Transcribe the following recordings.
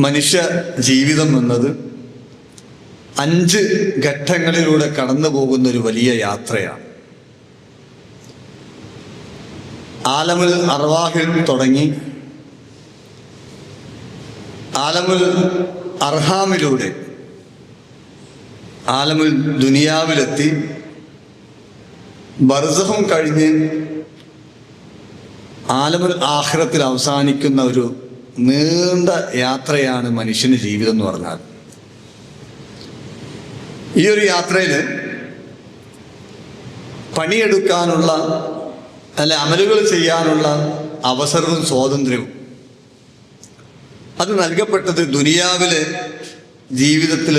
മനുഷ്യ ജീവിതം എന്നത് 5 ഘട്ടങ്ങളിലൂടെ കടന്നു പോകുന്ന ഒരു വലിയ യാത്രയാണ്. ആലമുൽ അർവാഹിൽ തുടങ്ങി ആലമുൽ അർഹാമിലൂടെ ആലമുൽ ദുനിയാവിലെത്തി ബർസഖും കഴിഞ്ഞ് ആലമുൽ ആഖിറത്തിൽ അവസാനിക്കുന്ന ഒരു നീണ്ട യാത്രയാണ് മനുഷ്യന് ജീവിതം എന്ന് പറഞ്ഞാൽ. ഈ ഒരു യാത്രയിൽ പണിയെടുക്കാനുള്ള അമലുകൾ ചെയ്യാനുള്ള അവസരവും സ്വാതന്ത്ര്യവും അത് നൽകപ്പെട്ടത് ദുനിയാവിലെ ജീവിതത്തിൽ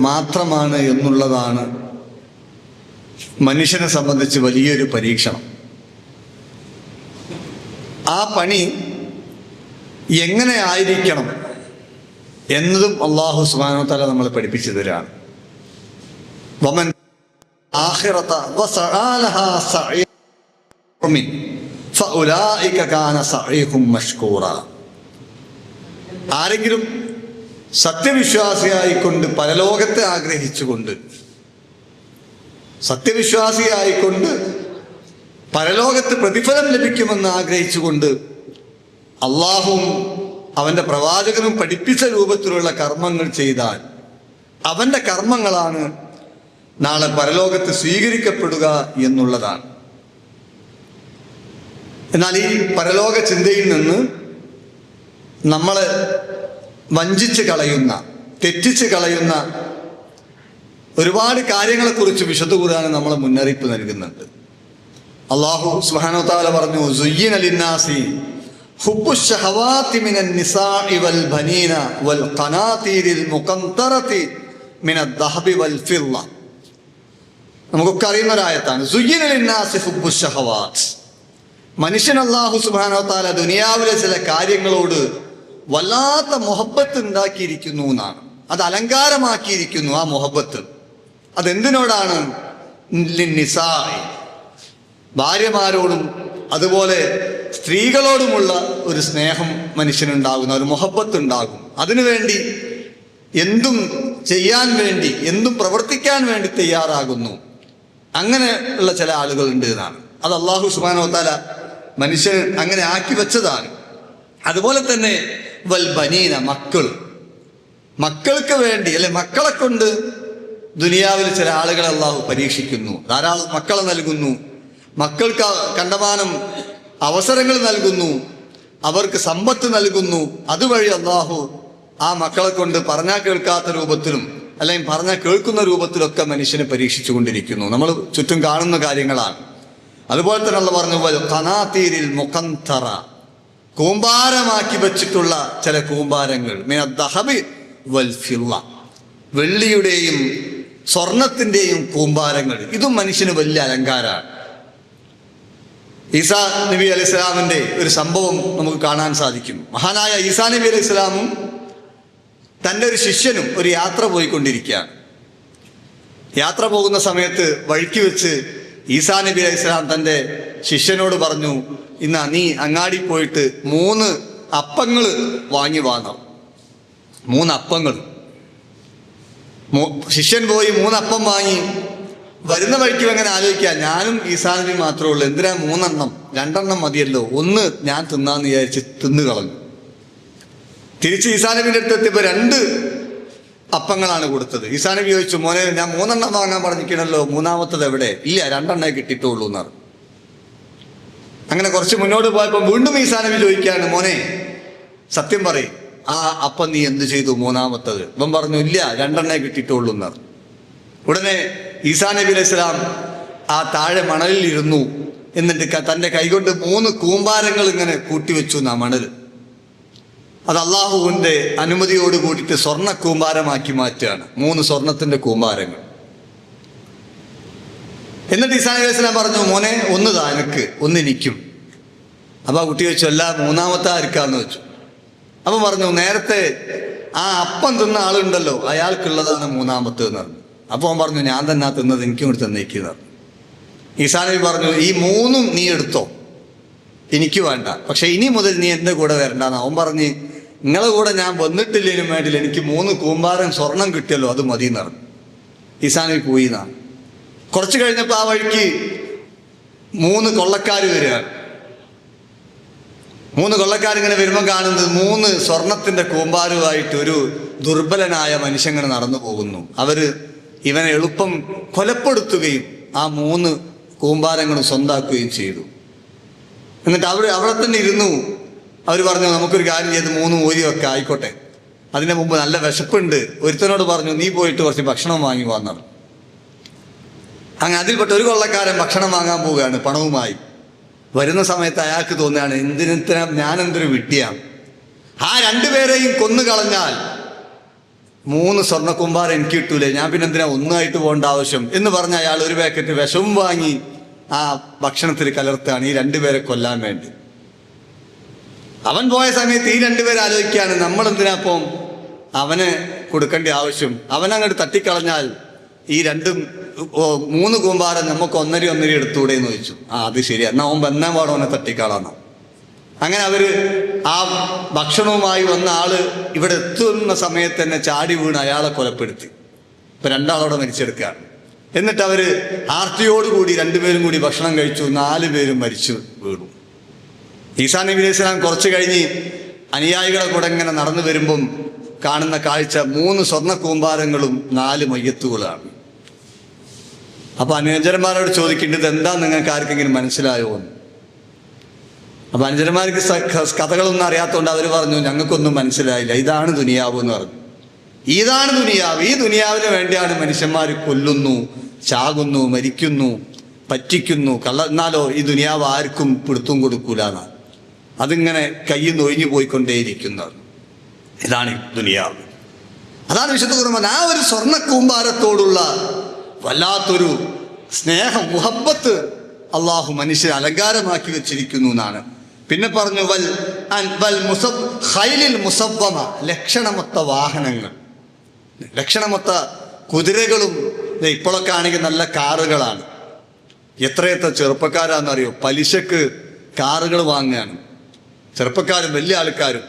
മാത്രമാണ് എന്നുള്ളതാണ് മനുഷ്യനെ സംബന്ധിച്ച് വലിയൊരു പരീക്ഷണം. ആ പണി എങ്ങനെ ആയിരിക്കണം എന്നതും അല്ലാഹു സുബ്ഹാനഹു വ തആല നമ്മളെ പഠിപ്പിച്ചു തരാണ്. വമൻ ആഖിറത വസആലഹാ സഈഉമിൻ ഫഉലൈക കാന സഈഹും മഷ്കൂറ. ആരെങ്കിലും സത്യവിശ്വാസിയായിക്കൊണ്ട് പരലോകത്തെ ആഗ്രഹിച്ചുകൊണ്ട് പരലോകത്ത് പ്രതിഫലം ലഭിക്കുമെന്ന് ആഗ്രഹിച്ചുകൊണ്ട് അള്ളാഹുവും അവൻ്റെ പ്രവാചകനും പഠിപ്പിച്ച രൂപത്തിലുള്ള കർമ്മങ്ങൾ ചെയ്താൽ അവൻ്റെ കർമ്മങ്ങളാണ് നാളെ പരലോകത്ത് സ്വീകരിക്കപ്പെടുക എന്നുള്ളതാണ്. എന്നാൽ ഈ പരലോക ചിന്തയിൽ നിന്ന് നമ്മളെ വഞ്ചിച്ച് കളയുന്ന, തെറ്റിച്ച് കളയുന്ന ഒരുപാട് കാര്യങ്ങളെക്കുറിച്ച് വിശുദ്ധ ഖുർആൻ നമ്മളെ മുന്നറിയിപ്പ് നൽകുന്നുണ്ട്. അല്ലാഹു സുബ്ഹാനഹു വ തആല പറഞ്ഞു, സുയ്യിന ലിന്നാസി ഹുബ്ബുശ് ശഹവാതി മിനൻ നിസാഇ വൽ ബനീന വൽ ഖനാതീരിൽ മുഖന്തറതി മിനദ് ദഹബി വൽ ഫിദ്ദ. നമുക്കൊക്കെ അറിയുന്ന ഒരു ആയത്താണ്. സുയ്യിന ലിന്നാസി ഹുബ്ബുശ് ശഹവാത്. മനുഷ്യൻ അല്ലാഹു സുബ്ഹാനഹു വ തആല ദുനിയാവിലെ ചില കാര്യങ്ങളോട് വല്ലാത്ത മുഹബ്ബത്ത് ഉണ്ടാക്കിയിരിക്കുന്നു എന്നാണ്. അത് അലങ്കാരമാക്കിയിരിക്കുന്നു. ആ മുഹബ്ബത്ത് അതെന്തിനോടാണ്? നിസാഇ, ഭാര്യമാരോടും അതുപോലെ സ്ത്രീകളോടുമുള്ള ഒരു സ്നേഹം മനുഷ്യനുണ്ടാകുന്ന ഒരു മുഹബ്ബത്ത് ഉണ്ടാകും. അതിനുവേണ്ടി എന്തും ചെയ്യാൻ വേണ്ടി, എന്തും പ്രവർത്തിക്കാൻ വേണ്ടി തയ്യാറാകുന്നു. അങ്ങനെ ഉള്ള ചില ആളുകളുണ്ട് എന്നാണ്. അത് അല്ലാഹു സുബ്ഹാനഹു വ തആല മനുഷ്യൻ അങ്ങനെ ആക്കി വെച്ചതാണ്. അതുപോലെ തന്നെ വൽ ബനീന, മക്കൾക്ക് വേണ്ടി, അല്ലെ മക്കളെ കൊണ്ട് ദുനിയാവിൽ ചില ആളുകളെ അല്ലാഹു പരീക്ഷിക്കുന്നു. ധാരാളം മക്കളെ നൽകുന്നു, മക്കൾക്ക് കണ്ടമാനം അവസരങ്ങൾ നൽകുന്നു, അവർക്ക് സമ്പത്ത് നൽകുന്നു. അതുവഴി അല്ലാഹു ആ മക്കളെ കൊണ്ട് പറഞ്ഞാൽ കേൾക്കാത്ത രൂപത്തിലും അല്ലെങ്കിൽ പറഞ്ഞാൽ കേൾക്കുന്ന രൂപത്തിലൊക്കെ മനുഷ്യനെ പരീക്ഷിച്ചു കൊണ്ടിരിക്കുന്നു. നമ്മൾ ചുറ്റും കാണുന്ന കാര്യങ്ങളാണ്. അതുപോലെ തന്നെ അല്ലാഹു പറഞ്ഞു, വൽ ഖനാതീരിൽ മുഖന്തറ, കൂമ്പാരമാക്കി വെച്ചിട്ടുള്ള ചില കൂമ്പാരങ്ങൾ, മിനദ് ദഹബി വൽ ഫിദ്ദ, വെള്ളിയുടെയും സ്വർണത്തിന്റെയും കൂമ്പാരങ്ങൾ. ഇതും മനുഷ്യന് വലിയ അലങ്കാരമാണ്. ഈസാ നബി അലൈഹി സ്വലാമിന്റെ ഒരു സംഭവം നമുക്ക് കാണാൻ സാധിക്കും. മഹാനായ ഈസാ നബി അലൈഹി സ്വലാമും തൻ്റെ ഒരു ശിഷ്യനും ഒരു യാത്ര പോയിക്കൊണ്ടിരിക്കുകയാണ്. യാത്ര പോകുന്ന സമയത്ത് വഴിക്ക് വെച്ച് ഈസാ നബി അലൈഹി സ്വലാം തൻ്റെ ശിഷ്യനോട് പറഞ്ഞു, നീ അങ്ങാടി പോയിട്ട് 3 അപ്പങ്ങൾ വാങ്ങി വാങ്ങാം. 3 അപ്പങ്ങൾ. ശിഷ്യൻ പോയി 3 അപ്പം വാങ്ങി വരുന്ന വഴിക്കും എങ്ങനെ ആലോചിക്കുക, ഞാനും ഈസാ നബി മാത്രമേ ഉള്ളൂ, എന്തിനാ 3 എണ്ണം? 2 എണ്ണം മതിയല്ലോ, 1 ഞാൻ തിന്നാന്ന് വിചാരിച്ച് തിന്നു കളഞ്ഞു. തിരിച്ച് ഈസാ നബിന്റെ അടുത്ത് എത്തിയപ്പോൾ 2 അപ്പങ്ങളാണ് കൊടുത്തത്. ഈസാ നബി ചോദിച്ചു, മോനെ ഞാൻ 3 എണ്ണം വാങ്ങാൻ പറഞ്ഞിരിക്കണല്ലോ, 3ാമത്തത് എവിടെ? ഇല്ല, 2 എണ്ണേ കിട്ടിയിട്ടുള്ളൂ എന്നാണ്. അങ്ങനെ കുറച്ച് മുന്നോട്ട് പോയപ്പോൾ വീണ്ടും ഈസാ നബി ചോദിക്കുകയാണ്, മോനെ സത്യം പറയും, ആ അപ്പം നീ എന്ത് ചെയ്തു 3ാമത്തത്? ഇവൻ പറഞ്ഞു, ഇല്ല, 2 എണ്ണേ കിട്ടിയിട്ടുള്ളൂ എന്നാണ്. ഉടനെ ഈസാ നബി അലൈഹി സ്വലാം ആ താഴെ മണലിൽ ഇരുന്നു. എന്നിട്ട് തൻ്റെ കൈകൊണ്ട് 3 കൂമ്പാരങ്ങൾ ഇങ്ങനെ കൂട്ടിവെച്ചു എന്നാ മണൽ. അത് അള്ളാഹുവിൻ്റെ അനുമതിയോട് കൂടിയിട്ട് സ്വർണ്ണ കൂമ്പാരമാക്കി മാറ്റുകയാണ്. 3 സ്വർണത്തിന്റെ കൂമ്പാരങ്ങൾ. എന്നിട്ട് ഈസാ നബി അലൈഹി സ്വലാം പറഞ്ഞു, മോനെ ഒന്ന് താ എനിക്ക്, ഒന്ന് എനിക്കും. അപ്പൊ ആ കുട്ടി വെച്ചു, അല്ല 3ാമത്തെ ആർക്കാന്ന് വെച്ചു. അപ്പൊ പറഞ്ഞു, നേരത്തെ ആ അപ്പം തിന്ന ആളുണ്ടല്ലോ, അയാൾക്കുള്ളതാണ് 3ാമത്തെ എന്ന് പറഞ്ഞു. അപ്പോൾ അവൻ പറഞ്ഞു, ഞാൻ തന്നെ തിന്നത്, എനിക്കും കൂടി തന്നേക്കുന്ന. ഈസാ നബി പറഞ്ഞു, ഈ 3ഉം നീ എടുത്തോ, എനിക്ക് വേണ്ട, പക്ഷെ ഇനി മുതൽ നീ എൻ്റെ കൂടെ വരണ്ടെന്ന്. അവൻ പറഞ്ഞ്, നിങ്ങളെ കൂടെ ഞാൻ വന്നിട്ടില്ലേനും വേണ്ടില്ല, എനിക്ക് 3 കൂമ്പാരം സ്വർണം കിട്ടിയല്ലോ, അത് മതി എന്ന് പറഞ്ഞു. ഈസാ നബി പോയി എന്നാണ്. കുറച്ച് കഴിഞ്ഞപ്പോൾ ആ വഴിക്ക് 3 കൊള്ളക്കാർ വരികയാണ്. 3 കൊള്ളക്കാരിങ്ങനെ വരുമ്പോൾ കാണുന്നത് 3 സ്വർണത്തിന്റെ കൂമ്പാരവുമായിട്ട് ഒരു ദുർബലനായ മനുഷ്യൻ ഇങ്ങനെ നടന്നു പോകുന്നു. അവര് ഇവനെ എളുപ്പം കൊലപ്പെടുത്തുകയും ആ 3 കൂമ്പാരങ്ങളും സ്വന്താക്കുകയും ചെയ്തു. എന്നിട്ട് അവിടെ തന്നെ ഇരുന്നു. അവർ പറഞ്ഞു, നമുക്കൊരു കാര്യം ചെയ്ത് 3 ഊരിയൊക്കെ ആയിക്കോട്ടെ, അതിന് മുമ്പ് നല്ല വിശപ്പുണ്ട്. ഒരുത്തനോട് പറഞ്ഞു, നീ പോയിട്ട് കുറച്ച് ഭക്ഷണം വാങ്ങി വന്നത്. അങ്ങനെ അതിൽപ്പെട്ട ഒരു കൊള്ളക്കാരൻ ഭക്ഷണം വാങ്ങാൻ പോവുകയാണ് പണവുമായി. വരുന്ന സമയത്ത് അയാൾക്ക് തോന്നുകയാണ്, ഞാനെന്തൊരു വിഡ്ഢിയാണ്, ആ 2 പേരെയും കൊന്നു കളഞ്ഞാൽ 3 സ്വർണ്ണക്കുമ്പാരം എനിക്ക് കിട്ടൂലേ, ഞാൻ പിന്നെ എന്തിനാ ഒന്നായിട്ട് പോകേണ്ട ആവശ്യം എന്ന് പറഞ്ഞ അയാൾ ഒരു പാക്കറ്റ് വിഷവും വാങ്ങി ആ ഭക്ഷണത്തിൽ കലർത്താണ് ഈ 2 പേരെ കൊല്ലാൻ വേണ്ടി. അവൻ പോയ സമയത്ത് ഈ 2 പേരെ ആലോചിക്കുകയാണ്, നമ്മളെന്തിനാ അപ്പം അവന് കൊടുക്കേണ്ട ആവശ്യം, അവനങ്ങോട്ട് തട്ടിക്കളഞ്ഞാൽ ഈ 3 കൂമ്പാരം നമുക്ക് 1.5 എടുത്തൂടെ എന്ന് ചോദിച്ചു. അത് ശരിയാ, എന്നാ അവൻ വന്നാൻ പാടും അവനെ തട്ടിക്കളാന്ന. അങ്ങനെ അവര് ആ ഭക്ഷണവുമായി വന്ന ആള് ഇവിടെ എത്തുന്ന സമയത്ത് തന്നെ ചാടി വീണ് അയാളെ കൊലപ്പെടുത്തി. ഇപ്പൊ 2 ആളോടെ മരിച്ചെടുക്കുകയാണ്. എന്നിട്ട് അവര് ആർത്തിയോടുകൂടി 2 പേരും കൂടി ഭക്ഷണം കഴിച്ചു. 4 പേരും മരിച്ചു വീണു. ഈസാ നബി അലൈഹി സ്വലാം കുറച്ച് കഴിഞ്ഞ് അനുയായികളെ കൂടെ ഇങ്ങനെ നടന്നു വരുമ്പം കാണുന്ന കാഴ്ച 3 സ്വർണ്ണ കൂമ്പാരങ്ങളും 4 മയ്യത്തുകളാണ്. അപ്പൊ അനുചരന്മാരോട് ചോദിക്കേണ്ടത്, എന്താ നിങ്ങൾക്ക് ആർക്കെങ്കിലും മനസ്സിലായോ എന്ന്. അപ്പൊ അനുചരന്മാർക്ക് കഥകളൊന്നും അറിയാത്തതുകൊണ്ട് അവർ പറഞ്ഞു, ഞങ്ങൾക്കൊന്നും മനസ്സിലായില്ല, ഇതാണ് ദുനിയാവ് എന്ന് പറഞ്ഞു. ഇതാണ് ദുനിയാവ്. ഈ ദുനിയാവിന് വേണ്ടിയാണ് മനുഷ്യന്മാർ കൊല്ലുന്നു, ചാകുന്നു, മരിക്കുന്നു, പറ്റിക്കുന്നു, എന്നാലോ ഈ ദുനിയാവ് ആർക്കും പിടുത്തം കൊടുക്കൂലാണ്. അതിങ്ങനെ കയ്യിൽ നിന്ന് ഒഴിഞ്ഞു പോയിക്കൊണ്ടേയിരിക്കുന്നത്. ഇതാണ് ദുനിയാവ്. അതാണ് വിശുദ്ധ ഖുർആൻ ആ ഒരു സ്വർണ്ണ കൂമ്പാരത്തോടുള്ള വല്ലാത്തൊരു സ്നേഹം, മുഹബ്ബത്ത് അള്ളാഹു മനുഷ്യനെ അലങ്കാരമാക്കി വെച്ചിരിക്കുന്നു എന്നാണ്. പിന്നെ പറഞ്ഞു ഖൈലിൽ മുസവ്വമ, ലക്ഷണമൊത്ത വാഹനങ്ങൾ, ലക്ഷണമൊത്ത കുതിരകളും. ഇപ്പോഴൊക്കെ ആണെങ്കിൽ നല്ല കാറുകളാണ്. എത്രയെത്ര ചെറുപ്പക്കാരാണെന്നറിയോ പലിശക്ക് കാറുകൾ വാങ്ങുകയാണ്. ചെറുപ്പക്കാരും വലിയ ആൾക്കാരും.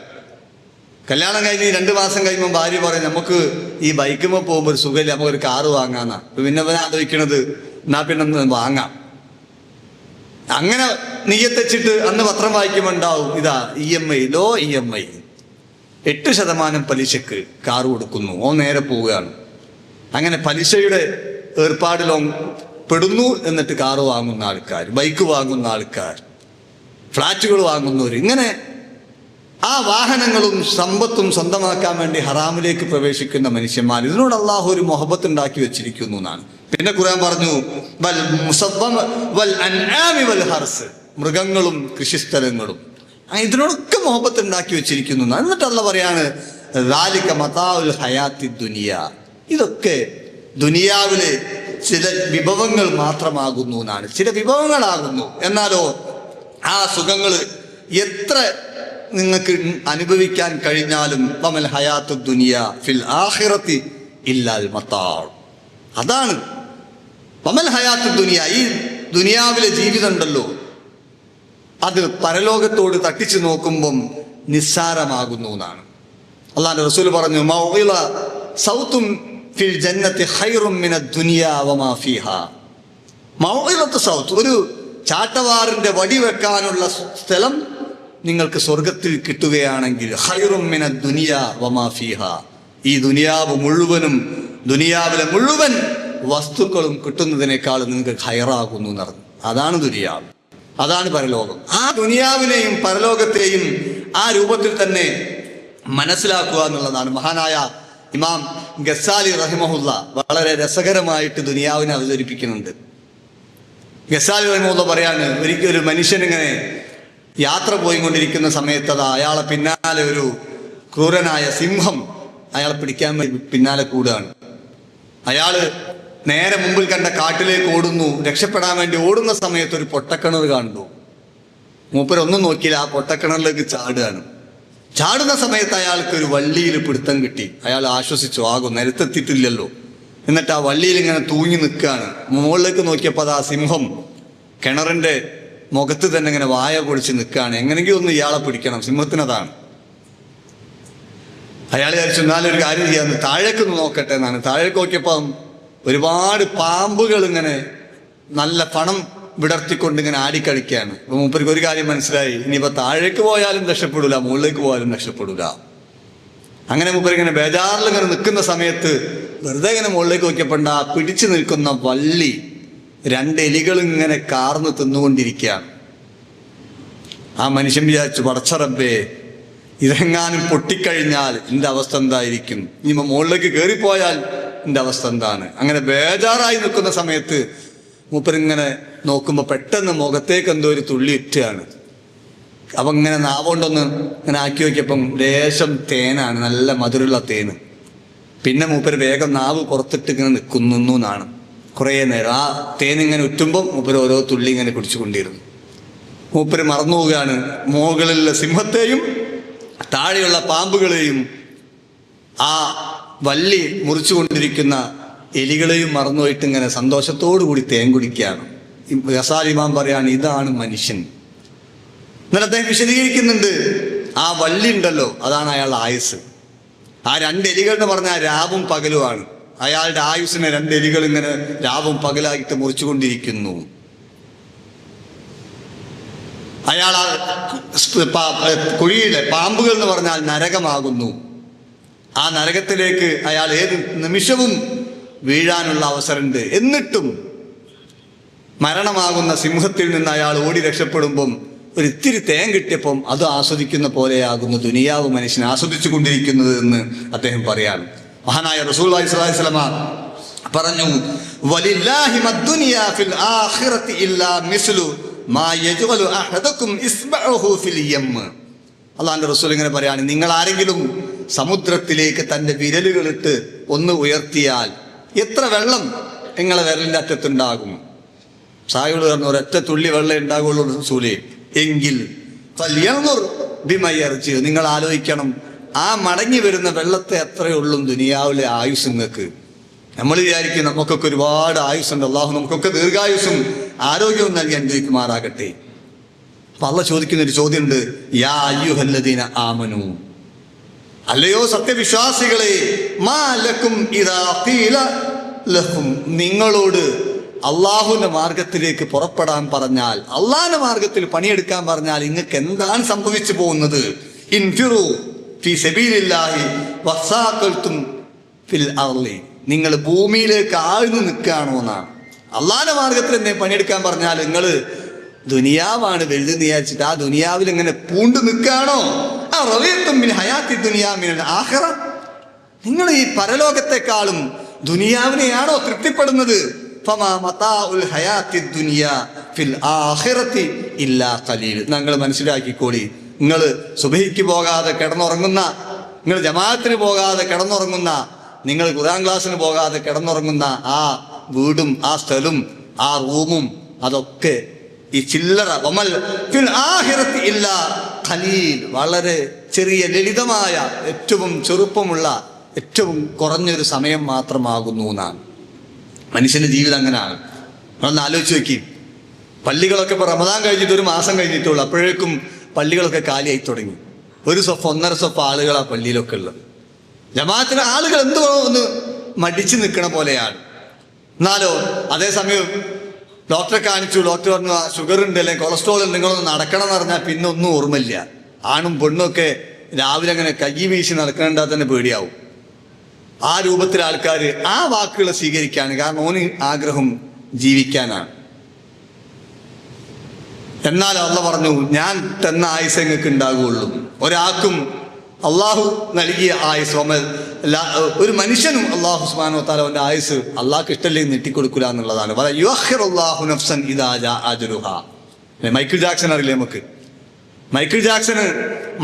കല്യാണം കഴിഞ്ഞ് 2 മാസം കഴിയുമ്പോൾ ഭാര്യ പറയും, നമുക്ക് ഈ ബൈക്കുമ്പോൾ പോകുമ്പോൾ ഒരു സുഖമില്ല, നമുക്കൊരു കാറ് വാങ്ങാന്നാ. പിന്നെ ആലോചിക്കണത്, എന്നാ പിന്നെ ഒന്ന് വാങ്ങാം. അങ്ങനെ നീയത്തച്ചിട്ട് അന്ന് പത്രം വായിക്കുമ്പോണ്ടാവും, ഇതാ EMI, ലോ EMI 8% പലിശക്ക് കാറ് കൊടുക്കുന്നു. ഓ നേരെ പോവുകയാണ്. അങ്ങനെ പലിശയുടെ ഏർപ്പാടിലോ പെടുന്നു. എന്നിട്ട് കാറ് വാങ്ങുന്ന ആൾക്കാർ, ബൈക്ക് വാങ്ങുന്ന ആൾക്കാർ, ഫ്ലാറ്റുകൾ വാങ്ങുന്നവർ, ഇങ്ങനെ ആ വാഹനങ്ങളും സമ്പത്തും സ്വന്തമാക്കാൻ വേണ്ടി ഹറാമിലേക്ക് പ്രവേശിക്കുന്ന മനുഷ്യന്മാർ. ഇതിനോട് അള്ളാഹു ഒരു മുഹബത്ത് ഉണ്ടാക്കി വെച്ചിരിക്കുന്നു എന്നാണ്. പിന്നെ ഖുർആൻ പറഞ്ഞു, മൃഗങ്ങളും കൃഷിസ്ഥലങ്ങളും, ഇതിനോടൊക്കെ മുഹബത്ത് ഉണ്ടാക്കി വെച്ചിരിക്കുന്നു. എന്നിട്ട് അള്ളാഹ് പറയാണ്, ഇതൊക്കെ ദുനിയാവിലെ ചില വിഭവങ്ങൾ മാത്രമാകുന്നു എന്നാണ്. ചില വിഭവങ്ങളാകുന്നു. എന്നാലോ ആ സുഖങ്ങൾ എത്ര നിങ്ങൾക്ക് അനുഭവിക്കാൻ കഴിഞ്ഞാലും വമൽ ഹയാത്തു ദുനിയ ഫിൽ ആഖിറതി ഇല്ലൽ മതാ. അതാണ് വമൽ ഹയാത്തു ദുനിയ. ഈ ദുനിയാവിലെ ജീവിതം ഉണ്ടല്ലോ, അത് പരലോകത്തോട് തട്ടിച്ചു നോക്കുമ്പം നിസ്സാരമാകുന്നു എന്നാണ്. അല്ലാഹുവിന്റെ റസൂൽ പറഞ്ഞു, മൗഇല സൗതും ഫിൽ ജന്നത്തി ഖൈറും മിനദ് ദുനിയ വമാ ഫീഹാ. മൗഇലത്തു സൗത്ത്, ഒരു ചാട്ടവാറിന്റെ വടി വെക്കാനുള്ള സ്ഥലം നിങ്ങൾക്ക് സ്വർഗത്തിൽ കിട്ടുകയാണെങ്കിൽ ഖൈറും മിനദ് ദുനിയ വമാ ഫീഹാ, ഈ ദുനിയാവ് മുഴുവനും, ദുനിയാവിലെ മുഴുവൻ വസ്തുക്കളും കിട്ടുന്നതിനേക്കാൾ നിങ്ങൾക്ക് ഖൈറാകുന്നു എന്നറിഞ്ഞു. അതാണ് ദുനിയാവ്, അതാണ് പരലോകം. ആ ദുനിയാവിനെയും പരലോകത്തെയും ആ രൂപത്തിൽ തന്നെ മനസ്സിലാക്കുക എന്നുള്ളതാണ്. മഹാനായ ഇമാം ഗസാലി റഹിമഹുല്ല വളരെ രസകരമായിട്ട് ദുനിയാവിനെ അവതരിപ്പിക്കുന്നുണ്ട്. ഗസാലി റഹിമഹുല്ല പറയാണ്, ഒരിക്കലും ഒരു മനുഷ്യനിങ്ങനെ യാത്ര പോയിക്കൊണ്ടിരിക്കുന്ന സമയത്ത് അയാളെ പിന്നാലെ ഒരു ക്രൂരനായ സിംഹം അയാളെ പിടിക്കാൻ വേണ്ടി പിന്നാലെ കൂടുകയാണ്. അയാള് നേരെ മുമ്പിൽ കണ്ട കാട്ടിലേക്ക് ഓടുന്നു. രക്ഷപ്പെടാൻ വേണ്ടി ഓടുന്ന സമയത്ത് ഒരു പൊട്ടക്കിണർ കാണുന്നു. മൂപ്പരൊന്നും നോക്കിയില്ല, ആ പൊട്ടക്കിണറിലേക്ക് ചാടുകയാണ്. ചാടുന്ന സമയത്ത് അയാൾക്ക് ഒരു വള്ളിയിൽ പിടുത്തം കിട്ടി. അയാൾ ആശ്വസിച്ചു, ആകും നിരത്തെത്തിയിട്ടില്ലല്ലോ. എന്നിട്ട് ആ വള്ളിയിൽ ഇങ്ങനെ തൂങ്ങി നിൽക്കുകയാണ്. മുകളിലേക്ക് നോക്കിയപ്പോൾ അത് ആ സിംഹം കിണറിന്റെ മുഖത്ത് തന്നെ ഇങ്ങനെ വായ പൊടിച്ച് നിൽക്കുകയാണ്. എങ്ങനെയെങ്കിലും ഒന്ന് ഇയാളെ പിടിക്കണം, സിംഹത്തിനതാണ്. അയാൾ വിചാരിച്ചു എന്നാലൊരു കാര്യം ചെയ്യാന്ന്, താഴേക്കൊന്ന് നോക്കട്ടെ എന്നാണ്. താഴേക്ക് നോക്കിയപ്പം ഒരുപാട് പാമ്പുകൾ ഇങ്ങനെ നല്ല പണം വിടർത്തിക്കൊണ്ട് ഇങ്ങനെ ആടിക്കളിക്കുകയാണ്. അപ്പൊ മൂപ്പർക്ക് ഒരു കാര്യം മനസ്സിലായി, ഇനിയിപ്പോ താഴേക്ക് പോയാലും രക്ഷപ്പെടൂല, മുകളിലേക്ക് പോയാലും രക്ഷപ്പെടൂല. അങ്ങനെ മൂപ്പർ ഇങ്ങനെ ബേജാറിൽ ഇങ്ങനെ നിൽക്കുന്ന സമയത്ത് വെറുതെ ഇങ്ങനെ മുകളിലേക്ക് നോക്കിയപ്പോണ്ട് ആ പിടിച്ചു നിൽക്കുന്ന വള്ളി 2 എലികൾ ഇങ്ങനെ കാർന്ന് തിന്നുകൊണ്ടിരിക്കുകയാണ്. ആ മനുഷ്യൻ വിചാരിച്ചു, പടച്ച റബ്ബേ, ഇതെങ്ങാനും പൊട്ടിക്കഴിഞ്ഞാൽ എൻ്റെ അവസ്ഥ എന്തായിരിക്കും, ഇനിയിപ്പോ മുകളിലേക്ക് കയറിപ്പോയാൽ എൻ്റെ അവസ്ഥ എന്താണ്? അങ്ങനെ ബേജാറായി നിൽക്കുന്ന സമയത്ത് മൂപ്പരിങ്ങനെ നോക്കുമ്പോൾ പെട്ടെന്ന് മുഖത്തേക്ക് എന്തോ ഒരു തുള്ളി ഇറ്റുകയാണ്. അപ്പം ഇങ്ങനെ നാവുകൊണ്ടൊന്ന് ഇങ്ങനെ ആക്കി നോക്കിയപ്പം ലേശം തേനാണ്, നല്ല മധുരമുള്ള തേന്. പിന്നെ മൂപ്പര് വേഗം നാവ് പുറത്തിട്ട് ഇങ്ങനെ നിൽക്കുന്നു എന്നാണ്. കുറേ നേരം ആ തേനിങ്ങനെ ഉറ്റുമ്പം മൂപ്പര് ഓരോ തുള്ളി ഇങ്ങനെ കുടിച്ചുകൊണ്ടിരുന്നു. മൂപ്പര് മറന്നു പോവുകയാണ് മുകളിലുള്ള സിംഹത്തെയും താഴെയുള്ള പാമ്പുകളെയും ആ വള്ളി മുറിച്ചുകൊണ്ടിരിക്കുന്ന എലികളെയും മറന്നുപോയിട്ട് ഇങ്ങനെ സന്തോഷത്തോടു കൂടി തേൻ കുടിക്കുകയാണ്. ഗസാലി ഇമാം പറയാണ്, ഇതാണ് മനുഷ്യൻ. എന്നാൽ അദ്ദേഹം വിശദീകരിക്കുന്നുണ്ട്, ആ വള്ളി ഉണ്ടല്ലോ അതാണ് അയാളുടെ ആയുസ്. ആ 2 എലികൾ എന്ന് പറഞ്ഞാൽ രാവും പകലുമാണ്. അയാളുടെ ആയുസ്സിനെ 2 എലികൾ ഇങ്ങനെ രാവും പകലായിട്ട് മുറിച്ചുകൊണ്ടിരിക്കുന്നു. അയാൾ കുഴിയിലെ പാമ്പുകൾ എന്ന് പറഞ്ഞാൽ നരകമാകുന്നു. ആ നരകത്തിലേക്ക് അയാൾ ഏത് നിമിഷവും വീഴാനുള്ള അവസരമുണ്ട്. എന്നിട്ടും മരണമാകുന്ന സിംഹത്തിൽ നിന്ന് അയാൾ ഓടി രക്ഷപ്പെടുമ്പം ഒരിത്തിരി തേൻ കിട്ടിയപ്പം അത് ആസ്വദിക്കുന്ന പോലെയാകുന്നു ദുനിയാവ് മനുഷ്യൻ ആസ്വദിച്ചു കൊണ്ടിരിക്കുന്നത് എന്ന് അദ്ദേഹം പറയാണ്. മഹാനായ റസൂലുള്ളാഹി സ്വല്ലല്ലാഹി അലൈഹി വസല്ലമ പറഞ്ഞു, വലില്ലാഹി മദ്ദുനിയാ ഫിൽ ആഖിറതി ഇല്ലാ മിസ്ലു മാ യജ്അലു അഹദുക്കും ഇസ്ബഅഹു ഫിൽ യം. അല്ലാഹുവിന്റെ റസൂൽ ഇങ്ങനെ പറയാണ്, നിങ്ങൾ ആരെങ്കിലും സമുദ്രത്തിലേക്ക് തന്റെ വിരലുകളിട്ട് ഒന്ന് ഉയർത്തിയാൽ എത്ര വെള്ളം നിങ്ങളെ വിരലിന്റെ അറ്റത്തുണ്ടാകും? സായികള് പറഞ്ഞു, ഒരൊറ്റ തുള്ളി വെള്ളം ഉണ്ടാകുള്ളൂ റസൂലേ. എങ്കിൽ നിങ്ങൾ ആലോചിക്കണം, ആ മടങ്ങി വരുന്ന വെള്ളത്തെ എത്രയുള്ളൂ ദുനിയാവിലെ ആയുസ് നിങ്ങൾക്ക്. നമ്മൾ വിചാരിക്കും നമുക്കൊക്കെ ഒരുപാട് ആയുസ്സുണ്ട്, അള്ളാഹു നമുക്കൊക്കെ ദീർഘായുസ്സും ആരോഗ്യവും നൽകി അനുഗ്രഹിക്കുമാറാകട്ടെ. അപ്പൊ അള്ളാഹ് ചോദിക്കുന്ന ഒരു ചോദ്യമുണ്ട്, യാ അയ്യുഹല്ലദീന ആമനു, അല്ലയോ സത്യവിശ്വാസികളെ, മാ ലക്കും ഇദാ ഖീല ലഹും, നിങ്ങളോട് അള്ളാഹുവിന്റെ മാർഗത്തിലേക്ക് പുറപ്പെടാൻ പറഞ്ഞാൽ, അള്ളാഹിന്റെ മാർഗത്തിൽ പണിയെടുക്കാൻ പറഞ്ഞാൽ നിങ്ങൾക്ക് എന്താണ് സംഭവിച്ചു പോകുന്നത്? ഇൻഫിറു ഫീ സബീലില്ലാഹി വസാഖൽതും ഫിൽ അർളി, നിങ്ങൾ ഭൂമിയിലേക്ക് ആഴ്ന്നു നിൽക്കുകയാണോ എന്നാണ്. അള്ളാഹിന്റെ മാർഗത്തിൽ എന്നെ പണിയെടുക്കാൻ പറഞ്ഞാൽ നിങ്ങൾ ദുനിയാവാണ് വലുതെന്ന് വിചാരിച്ചിട്ട് ആ ദുനിയാവിൽ ഇങ്ങനെ പൂണ്ടു നിൽക്കുകയാണോ? ആ റളിയത്തും മിൻ ഹയാത്തി ദുനിയാ മിനൽ ആഖിറ, നിങ്ങൾ ഈ പരലോകത്തെക്കാളും ദുനിയാവിനെയാണോ തൃപ്തിപ്പെടുന്നത്? ഫമാ മതാഉൽ ഹയാത്തി ദുനിയ ഫിൽ ആഖിറതി ഇല്ലാ ഖലീൽ. നിങ്ങൾ മനസ്സിലാക്കിക്കോളി, നിങ്ങൾ സുബഹിക്ക് പോകാതെ കിടന്നുറങ്ങുന്ന, നിങ്ങൾ ജമാഅത്തിന് പോകാതെ കിടന്നുറങ്ങുന്ന, നിങ്ങൾ ഖുർആൻ ക്ലാസ്സിന് പോകാതെ കിടന്നുറങ്ങുന്ന ആ വീടും ആ സ്ഥലവും ആ റൂമും അതൊക്കെ ഈ ചില്ലറ വമൽ ഫിൽ ആഖിറതി ഇല്ലാ ഖലീൽ, വളരെ ചെറിയ ലളിതമായ ഏറ്റവും ചെറുപ്പമുള്ള ഏറ്റവും കുറഞ്ഞൊരു സമയം മാത്രമാകുന്നു എന്നാണ്. മനുഷ്യന്റെ ജീവിതം അങ്ങനെയാണ്. നമ്മളൊന്ന് ആലോചിച്ച് നോക്കി, പള്ളികളൊക്കെ ഇപ്പോൾ റമദാൻ കഴിഞ്ഞിട്ട് 1 മാസം കഴിഞ്ഞിട്ടുള്ളൂ, അപ്പോഴേക്കും പള്ളികളൊക്കെ കാലിയായി തുടങ്ങി. 1 സ്വഫ് 1.5 സ്വഫ് ആളുകൾ ആ പള്ളിയിലൊക്കെ ഉള്ളത്. ജമാഅത്തിന് ആളുകൾ എന്തോ ഒന്ന് മടിച്ചു നിൽക്കണ പോലെയാണ്. എന്നാലോ അതേസമയം ഡോക്ടറെ കാണിച്ചു, ഡോക്ടർ പറഞ്ഞു ഷുഗർ ഉണ്ട് അല്ലെങ്കിൽ കൊളസ്ട്രോൾ ഉണ്ട്, നിങ്ങളൊന്ന് നടക്കണം എന്ന് പറഞ്ഞാൽ പിന്നെ ഒന്നും ഓർമ്മയില്ല. ആണും പെണ്ണും ഒക്കെ രാവിലെ അങ്ങനെ കൈ വീശി നടക്കണ്ടാൽ തന്നെ പേടിയാവും. ആ രൂപത്തിൽ ആൾക്കാർ ആ വാക്കുകൾ സ്വീകരിക്കാണ്. കാരണം ഓന് ആഗ്രഹം ജീവിക്കാനാണ്. എന്നാൽ അള്ളാഹ് പറഞ്ഞു, ഞാൻ തന്ന ആയുസ് നിങ്ങൾക്ക് ഉണ്ടാകുകയുള്ളൂ. ഒരാൾക്കും അള്ളാഹു നൽകിയ ആയുസ്, ഒരു മനുഷ്യനും അള്ളാഹു സുബ്ഹാനഹു വ തആല അവന്റെ ആയുസ് അള്ളാഹ്ക്ക് ഇഷ്ടമില്ലെങ്കിൽ നീട്ടിക്കൊടുക്കില്ല എന്നുള്ളതാണ്. മൈക്കിൾ ജാക്സൺ അറിയില്ലേ നമുക്ക്? മൈക്കിൾ ജാക്സന്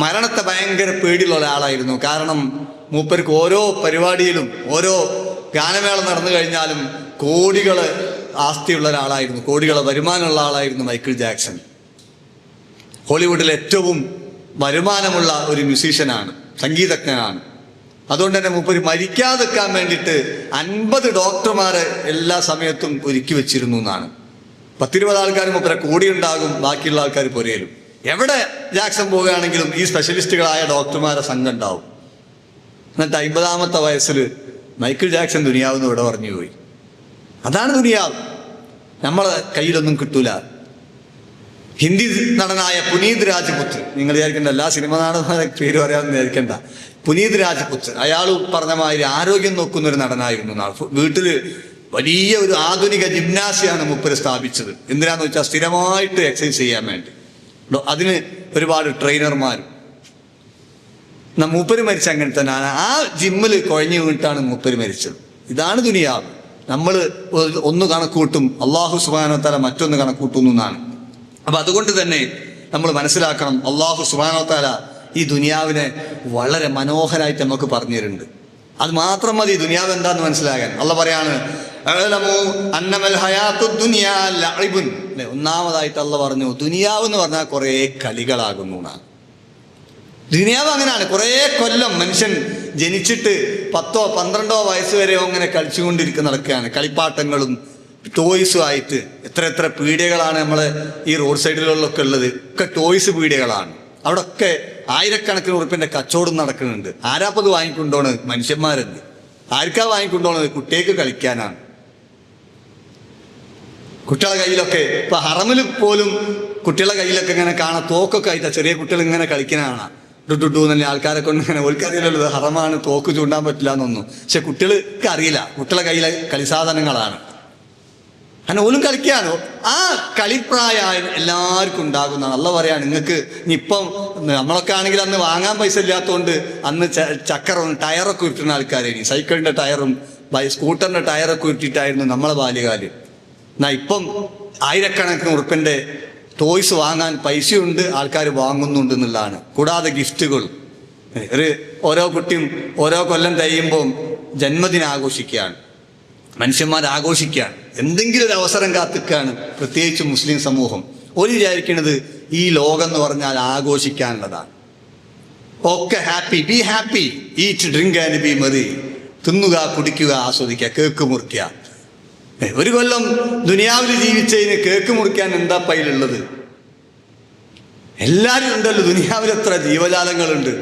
മരണത്തെ ഭയങ്കര പേടിയുള്ള ഒരാളായിരുന്നു. കാരണം മൂപ്പർക്ക് ഓരോ പരിപാടിയിലും ഓരോ ഗാനമേളം നടന്നു കഴിഞ്ഞാലും കോടികള് ആസ്തിയുള്ള ഒരാളായിരുന്നു, കോടികളെ വരുമാനമുള്ള ആളായിരുന്നു മൈക്കിൾ ജാക്സൺ. ഹോളിവുഡിലെ ഏറ്റവും വരുമാനമുള്ള ഒരു മ്യൂസീഷ്യനാണ്, സംഗീതജ്ഞനാണ്. അതുകൊണ്ട് തന്നെ മൂപ്പര് മരിക്കാതെക്കാൻ വേണ്ടിയിട്ട് 50 ഡോക്ടർമാരെ എല്ലാ സമയത്തും ഒരുക്കി വെച്ചിരുന്നു എന്നാണ്. 10-20 ആൾക്കാർ മൂപ്പരെ കൂടി ഉണ്ടാകും, ബാക്കിയുള്ള ആൾക്കാർ പുരയിലും. എവിടെ ജാക്സൺ പോവുകയാണെങ്കിലും ഈ സ്പെഷ്യലിസ്റ്റുകളായ ഡോക്ടർമാരെ സംഘം ഉണ്ടാവും. എന്നിട്ട് 50-ാമത്തെ വയസ്സിൽ മൈക്കിൾ ജാക്സൺ ദുനിയാവെന്ന് ഇവിടെ പറഞ്ഞു പോയി. അതാണ് ദുനിയാവ്. നമ്മളെ കയ്യിലൊന്നും കിട്ടൂല. ഹിന്ദി നടനായ പുനീത് രാജ്പുത്ത്, നിങ്ങൾ വിചാരിക്കേണ്ട എല്ലാ സിനിമ നടന്മാരെ പേര് പറയാമെന്ന് വിചാരിക്കേണ്ട. പുനീത് രാജ്പുത്ത് അയാൾ പറഞ്ഞ മാതിരി ആരോഗ്യം നോക്കുന്ന ഒരു നടനായിരുന്നു. വീട്ടില് വലിയ ഒരു ആധുനിക ജിംനാസിയാണ് മൂപ്പര് സ്ഥാപിച്ചത്. എന്തിനാന്ന് വെച്ചാൽ സ്ഥിരമായിട്ട് എക്സസൈസ് ചെയ്യാൻ വേണ്ടി. അതിന് ഒരുപാട് ട്രെയിനർമാരും. മൂപ്പര് മരിച്ച അങ്ങനെ തന്നെയാണ്. ആ ജിമ്മിൽ കുഴഞ്ഞു വീണിട്ടാണ് മൂപ്പര് മരിച്ചത്. ഇതാണ് ദുനിയാവ്. നമ്മൾ ഒന്ന് കണക്കൂട്ടും, അള്ളാഹു സുബ്ഹാനഹു വ തആല മറ്റൊന്ന് കണക്കൂട്ടുന്നു എന്നാണ്. അപ്പൊ അതുകൊണ്ട് തന്നെ നമ്മൾ മനസ്സിലാക്കണം, അള്ളാഹു സുബ്ഹാനഹു വ തആല ഈ ദുനിയാവിനെ വളരെ മനോഹരമായിട്ട് നമുക്ക് പറഞ്ഞു തരുന്നുണ്ട്. അത് മാത്രം മതി ദുനിയാവ് എന്താന്ന് മനസ്സിലാകാൻ. അള്ളാഹ് പറയാണ്, ഒന്നാമതായിട്ട് അള്ളാഹ് പറഞ്ഞു, ദുനിയാവ് എന്ന് പറഞ്ഞാൽ കുറെ കളികളാകുന്നു എന്നാണ്. ദുനിയാവ് അങ്ങനെയാണ്. കുറേ കൊല്ലം മനുഷ്യൻ ജനിച്ചിട്ട് 10-12 വയസ്സ് വരെ അങ്ങനെ കളിച്ചുകൊണ്ടിരിക്കുന്ന നടക്കുകയാണ്. കളിപ്പാട്ടങ്ങളും ടോയ്സും ആയിട്ട് എത്ര പീടികകളാണ് നമ്മളെ ഈ റോഡ് സൈഡിലുള്ളൊക്കെ ഉള്ളത്. ഒക്കെ ടോയ്സ് പീടികകളാണ്. അവിടെ ഒക്കെ ആയിരക്കണക്കിന് ഉറുപ്പിന്റെ കച്ചവടം നടക്കുന്നുണ്ട്. ആരാപ്പത് വാങ്ങിക്കൊണ്ടോണ്? മനുഷ്യന്മാരെന്ന്. ആർക്കാ വാങ്ങിക്കൊണ്ടോണത്? കുട്ടികൾക്ക് കളിക്കാനാണ്. കുട്ടികളെ കയ്യിലൊക്കെ ഇപ്പൊ ഹറമിൽ പോലും കുട്ടികളെ കയ്യിലൊക്കെ ഇങ്ങനെ കാണാം, തോക്കൊക്കെ ആയിട്ടാ ചെറിയ കുട്ടികൾ ഇങ്ങനെ കളിക്കാനാണ്. ഡുഡു എന്നല്ലേ ആൾക്കാരെ കൊണ്ട് ഇങ്ങനെ ഓൽക്കറിയില്ലല്ലോ ഹറമാണ്, തോക്ക് ചൂണ്ടാൻ പറ്റില്ല എന്നൊന്നും. പക്ഷെ കുട്ടികൾക്ക് അറിയില്ല, കുട്ടികളെ കയ്യിലെ കളിസാധനങ്ങളാണ്. അങ്ങനെ ഓലും കളിക്കാനോ ആ കളിപ്രായ എല്ലാവർക്കും ഉണ്ടാകുന്നതാണ്. അള്ളാഹ് പറയാണ്, നിങ്ങൾക്ക് ഇപ്പം നമ്മളൊക്കെ ആണെങ്കിൽ അന്ന് വാങ്ങാൻ പൈസ ഇല്ലാത്തതുകൊണ്ട് അന്ന് ചക്കറും ടയറൊക്കെ ഉരുട്ടുന്ന ആൾക്കാരായിരുന്നു. സൈക്കിളിന്റെ ടയറും സ്കൂട്ടറിന്റെ ടയറൊക്കെ ഉരുട്ടിയിട്ടായിരുന്നു നമ്മളെ ബാല്യകാലം. എന്നാ ഇപ്പം ആയിരക്കണക്കിന് ഉറുപ്പിന്റെ ടോയ്സ് വാങ്ങാൻ പൈസയുണ്ട്, ആൾക്കാർ വാങ്ങുന്നുണ്ട് എന്നുള്ളതാണ്. കൂടാതെ ഗിഫ്റ്റുകൾ. ഓരോ കുട്ടിയും ഓരോ കൊല്ലം കഴിയുമ്പോൾ ജന്മദിനം ആഘോഷിക്കുകയാണ്, മനുഷ്യന്മാർ ആഘോഷിക്കുകയാണ്, എന്തെങ്കിലും ഒരു അവസരം കാത്തിക്കാണ്. പ്രത്യേകിച്ച് മുസ്ലിം സമൂഹം ഒരു വിചാരിക്കുന്നത് ഈ ലോകം എന്ന് പറഞ്ഞാൽ ആഘോഷിക്കാനുള്ളതാണ്. ഒക്കെ happy, be happy, eat drink and B Maria. തിന്നുക, കുടിക്കുക, ആസ്വദിക്കുക, കേക്ക് മുറിക്കുക. ഒരു കൊല്ലം ദുനിയാവിൽ ജീവിച്ചതിന് കേക്ക് മുറിക്കാൻ എന്താ പൈലുള്ളത്? എല്ലാവരും ഉണ്ടല്ലോ ദുനിയാവിൽ. എത്ര ജീവജാലങ്ങളുണ്ട്,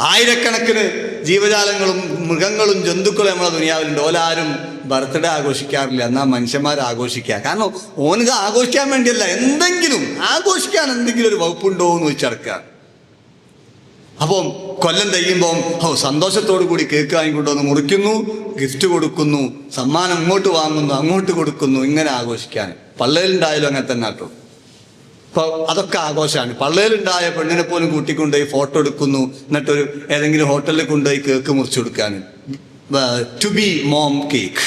ആയിരക്കണക്കിന് ജീവജാലങ്ങളും മൃഗങ്ങളും ജന്തുക്കളും നമ്മളെ ദുനിയാവിലുണ്ട്. ഓലാരും ബർത്ത്ഡേ ആഘോഷിക്കാറില്ല. എന്നാൽ മനുഷ്യന്മാർ ആഘോഷിക്കുക. കാരണം ഓനക്ക് ആഘോഷിക്കാൻ വേണ്ടിയല്ല, എന്തെങ്കിലും ആഘോഷിക്കാൻ എന്തെങ്കിലും ഒരു വകുപ്പുണ്ടോ എന്ന് വെച്ചടക്കുക. അപ്പം കൊല്ലം കഴിയുമ്പം സന്തോഷത്തോടു കൂടി കേക്ക് വാങ്ങിക്കൊണ്ടുവന്ന് മുറിക്കുന്നു, ഗിഫ്റ്റ് കൊടുക്കുന്നു, സമ്മാനം ഇങ്ങോട്ട് വാങ്ങുന്നു, അങ്ങോട്ട് കൊടുക്കുന്നു. ഇങ്ങനെ ആഘോഷിക്കാൻ പള്ളയിലുണ്ടായാലും അങ്ങനെ തന്നെ കേട്ടോ. അപ്പോൾ അതൊക്കെ ആഘോഷമാണ്. പള്ളയിലുണ്ടായ പെണ്ണിനെ പോലും കൂട്ടിക്കൊണ്ടുപോയി ഫോട്ടോ എടുക്കുന്നു, എന്നിട്ടൊരു ഏതെങ്കിലും ഹോട്ടലിൽ കൊണ്ടുപോയി കേക്ക് മുറിച്ചു കൊടുക്കാൻ. ടു ബി മോം കേക്ക്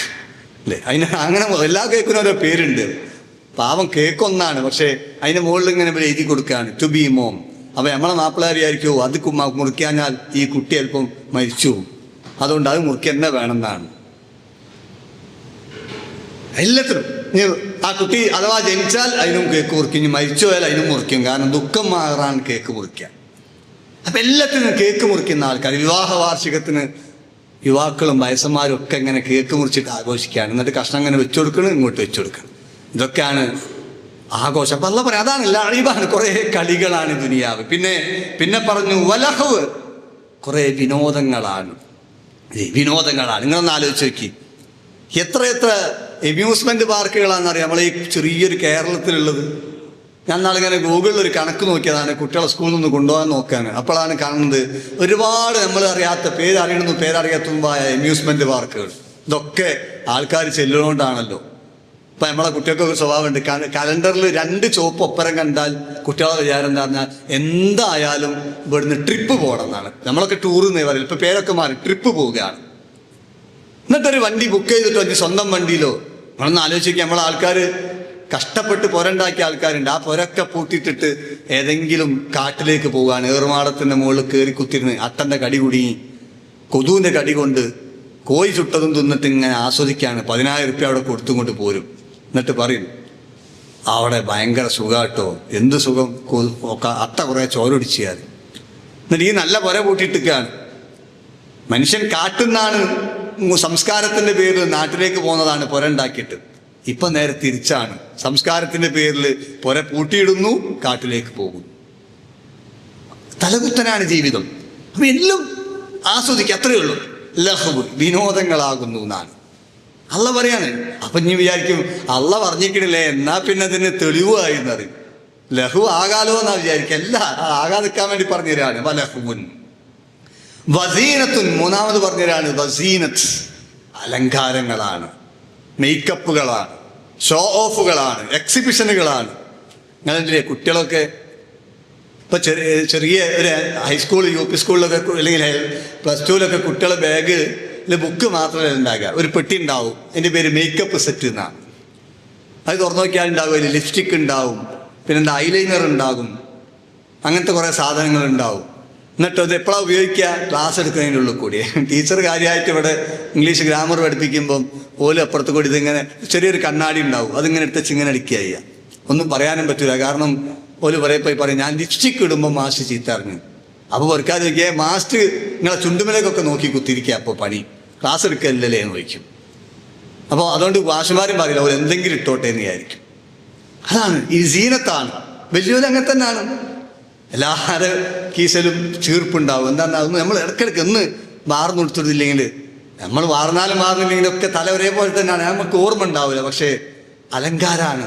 അല്ലേ? അതിന് അങ്ങനെ എല്ലാ കേക്കിനും ഓരോ പേരുണ്ട്. പാവം കേക്ക് ഒന്നാണ്, പക്ഷെ അതിന് മുകളിൽ ഇങ്ങനെ എഴുതി കൊടുക്കുകയാണ് ടു ബി മോം. അപ്പൊ നമ്മളെ മാപ്പിളാർ വിചാരിക്കുമോ അത് മുറിക്കാഞ്ഞാൽ ഈ കുട്ടി അല്പം മരിച്ചു, അതുകൊണ്ട് അത് മുറിക്കാൻ തന്നെ വേണമെന്നാണ്. എല്ലാത്തിനും ആ കുട്ടി അഥവാ ജനിച്ചാൽ അതിനും കേക്ക് മുറിക്കും, ഇനി മരിച്ചു പോയാൽ അതിനും മുറിക്കും. കാരണം ദുഃഖം മാറാൻ കേക്ക് മുറിക്കുക. അപ്പൊ എല്ലാത്തിനും കേക്ക് മുറിക്കുന്ന ആൾക്കാർ. വിവാഹ വാർഷികത്തിന് യുവാക്കളും വയസ്സന്മാരും ഒക്കെ ഇങ്ങനെ കേക്ക് മുറിച്ചിട്ട് ആഘോഷിക്കുകയാണ്. എന്നിട്ട് കഷ്ണം അങ്ങനെ വെച്ചു കൊടുക്കണം, ഇങ്ങോട്ട് വെച്ചു കൊടുക്കണം. ഇതൊക്കെയാണ് ആഘോഷം. അപ്പൊ അള്ളാഹ് പറയാം, അതാണ് ലഅീബാണ്, കുറെ കളികളാണ് ദുനിയാവ്. പിന്നെ പറഞ്ഞു വലഹവ്, കുറെ വിനോദങ്ങളാണ്. നിങ്ങളൊന്ന് ആലോചിച്ച് നോക്കി, എത്ര അമ്യൂസ്മെന്റ് പാർക്കുകളാണെന്നറിയാം നമ്മളെ ഈ ചെറിയൊരു കേരളത്തിലുള്ളത്. ഞാൻ നാളിങ്ങനെ ഗൂഗിളിൽ ഒരു കണക്ക് നോക്കിയതാണ്, കുട്ടികളെ സ്കൂളിൽ നിന്ന് കൊണ്ടുപോകാൻ നോക്കാൻ. അപ്പോഴാണ് കാണുന്നത് ഒരുപാട് നമ്മൾ അറിയാത്ത, പേരറിയാത്തതുമായ അമ്യൂസ്മെന്റ് പാർക്കുകൾ. ഇതൊക്കെ ആൾക്കാർ ചെല്ലുകൊണ്ടാണല്ലോ. ഇപ്പം നമ്മളെ കുട്ടികൾക്ക് ഒരു സ്വഭാവമുണ്ട്, കലണ്ടറിൽ 2 ചുവപ്പ് ഒപ്പരം കണ്ടാൽ കുട്ടികളെ വിചാരം എന്താ പറഞ്ഞാൽ എന്തായാലും ഇവിടുന്ന് ട്രിപ്പ് പോകണം എന്നാണ്. നമ്മളൊക്കെ ടൂർ എന്നേ പറയും, ഇപ്പം പേരൊക്കെ മാറി ട്രിപ്പ് പോവുകയാണ്. എന്നിട്ടൊരു വണ്ടി ബുക്ക് ചെയ്തിട്ട് വണ്ടി സ്വന്തം വണ്ടിയിലോ. നമ്മളൊന്ന് ആലോചിക്കുക, നമ്മളെ ആൾക്കാർ കഷ്ടപ്പെട്ട് പുരണ്ടാക്കിയ ആൾക്കാരുണ്ട്. ആ പുരൊക്കെ പൂട്ടിയിട്ടിട്ട് ഏതെങ്കിലും കാട്ടിലേക്ക് പോവുകയാണ്. ഏറുമാടത്തിൻ്റെ മുകളിൽ കയറി കുത്തിരുന്ന് അട്ടൻ്റെ കടി കുടുങ്ങി കൊതുവിൻ്റെ കടി കൊണ്ട് കോഴി ചുട്ടതും തിന്നിട്ട് ഇങ്ങനെ ആസ്വദിക്കുകയാണ്. 10,000 റുപ്യ അവിടെ കൊടുത്തും കൊണ്ട് പോരും. എന്നിട്ട് പറയും അവിടെ ഭയങ്കര സുഖാട്ടോ, എന്ത് സുഖം, അട്ട കുറേ ചോരൊടിച്ചാൽ. എന്നിട്ട് ഈ നല്ല പുര പൂട്ടിയിട്ടിരിക്കുകയാണ്. മനുഷ്യൻ കാട്ടുന്നാണ് സംസ്കാരത്തിന്റെ പേരിൽ നാട്ടിലേക്ക് പോകുന്നതാണ് പുര ഉണ്ടാക്കിയിട്ട്. ഇപ്പൊ നേരെ തിരിച്ചാണ്, സംസ്കാരത്തിന്റെ പേരിൽ പുര പൂട്ടിയിടുന്നു, കാട്ടിലേക്ക് പോകുന്നു. തലകുത്തനാണ് ജീവിതം. അപ്പൊ എല്ലാം ആസ്വദിക്കുക, അത്രയേ ഉള്ളൂ. ലഹ്വ്, വിനോദങ്ങളാകുന്നു എന്നാണ് അള്ള പറയാണ്. അപ്പൊ ഇനി വിചാരിക്കും അള്ള പറഞ്ഞിട്ടില്ലേ എന്നാ പിന്നെ അതിന് തെളിവായി എന്നറിയും. ലഹു ആകാലോ എന്നാ വിചാരിക്കുക. അല്ല, ആകാതിരിക്കാൻ വേണ്ടി പറഞ്ഞുതരാണ്. വലഹുൻ വസീനത്തുൻ, മൂന്നാമത് പറഞ്ഞുതരാണ് വസീനത്ത്, അലങ്കാരങ്ങളാണ്, മേക്കപ്പുകളാണ്, ഷോ ഓഫുകളാണ്, എക്സിബിഷനുകളാണ്. നിങ്ങളെ കുട്ടികളൊക്കെ ഇപ്പൊ ചെറിയ ഒരു ഹൈസ്കൂൾ യു പി സ്കൂളിലൊക്കെ അല്ലെങ്കിൽ +2 കുട്ടികളെ ബാഗിൽ ബുക്ക് മാത്രമല്ല ഉണ്ടാകുക, ഒരു പെട്ടി ഉണ്ടാവും, എൻ്റെ പേര് മേക്കപ്പ് സെറ്റ് എന്നാണ്. അത് തുറന്നു നോക്കിയാൽ ഉണ്ടാവും, അതിൽ ലിപ്സ്റ്റിക് ഉണ്ടാവും, പിന്നെ ഐലൈനർ ഉണ്ടാകും, അങ്ങനത്തെ കുറേ സാധനങ്ങൾ ഉണ്ടാവും. എന്നിട്ട് അത് എപ്പോഴാണ് ഉപയോഗിക്കുക? ക്ലാസ് എടുക്കുന്നതിൻ്റെ ഉള്ളിൽ കൂടി. ടീച്ചർ കാര്യമായിട്ട് ഇവിടെ ഇംഗ്ലീഷ് ഗ്രാമർ പഠിപ്പിക്കുമ്പം ഓല് അപ്പുറത്ത് കൂടി ഇതിങ്ങനെ ചെറിയൊരു കണ്ണാടി ഉണ്ടാവും, അതിങ്ങനെ എടുത്ത് ഇങ്ങനെ അടിക്കുക ചെയ്യുക. ഒന്നും പറയാനും പറ്റില്ല. കാരണം ഓല് പറയും ഞാൻ ലിപ്സ്റ്റിക് ഇടുമ്പോൾ മാസ്റ്റർ ചീത്ത അറിഞ്ഞു. അപ്പോൾ വെറുക്കാതെ ചോദിക്കുക, മാസ്റ്റർ നിങ്ങളെ ചുണ്ടുമലേക്കൊക്കെ നോക്കി കുത്തിരിക്കുക, അപ്പോൾ പണി ക്ലാസ് എടുക്കല്ലേ എന്ന് ചോദിക്കും. അപ്പോൾ അതുകൊണ്ട് വാശുമാരും പറയില്ല, അവർ എന്തെങ്കിലും ഇട്ടോട്ടെ എന്ന് വിചാരിക്കും. അതാണ് ഈ സീനത്താണ്. വലിയൊരു അങ്ങനെ തന്നെയാണ്. എല്ലാവരുടെ കീശലും ചീർപ്പുണ്ടാവും. എന്താണ് അതൊന്നും നമ്മൾ ഇടയ്ക്കിടയ്ക്ക് ഒന്ന് മാറുന്നു കൊടുത്തിട്ടില്ലെങ്കിൽ, നമ്മൾ മാറുന്നാലും മാറുന്നില്ലെങ്കിലും ഒക്കെ തല ഒരേപോലെ തന്നെയാണ്, നമുക്ക് ഓർമ്മ ഉണ്ടാവില്ല. പക്ഷേ അലങ്കാരമാണ്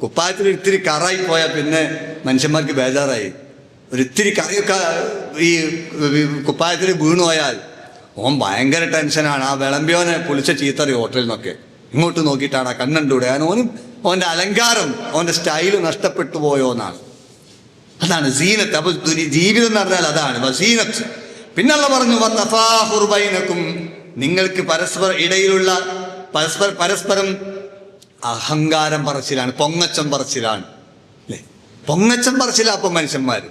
കുപ്പായത്തിൽ ഇത്തിരി കറായി പോയാൽ പിന്നെ മനുഷ്യന്മാർക്ക് ബേജാറായി. ഒരിത്തിരി കറിയൊക്കെ ഈ കുപ്പായത്തിൽ വീണു പോയാൽ ഓൻ ഭയങ്കര ടെൻഷനാണ്. ആ വിളമ്പിയോനെ പൊളിച്ച ചീത്തറി ഹോട്ടലിൽ നിന്നൊക്കെ ഇങ്ങോട്ട് നോക്കിയിട്ടാണ് ആ കണ്ണുണ്ടൂടെ. ഓനും ഓൻ്റെ അലങ്കാരം, ഓൻ്റെ സ്റ്റൈല് നഷ്ടപ്പെട്ടു പോയോ എന്നാണ്. അതാണ് സീനത്ത്. അപ്പൊ ജീവിതം എന്ന് പറഞ്ഞാൽ അതാണ് വസീനത്ത്. പിന്നല്ല പറഞ്ഞു വതഫാഖുർബൈനക്കും, നിങ്ങൾക്ക് ഇടയിലുള്ള പരസ്പരം അഹങ്കാരം പറച്ചിലാണ്, പൊങ്ങച്ചം പറച്ചിലാണ്. അല്ലേ, പൊങ്ങച്ചം പറച്ചില്ല. അപ്പം മനുഷ്യന്മാർ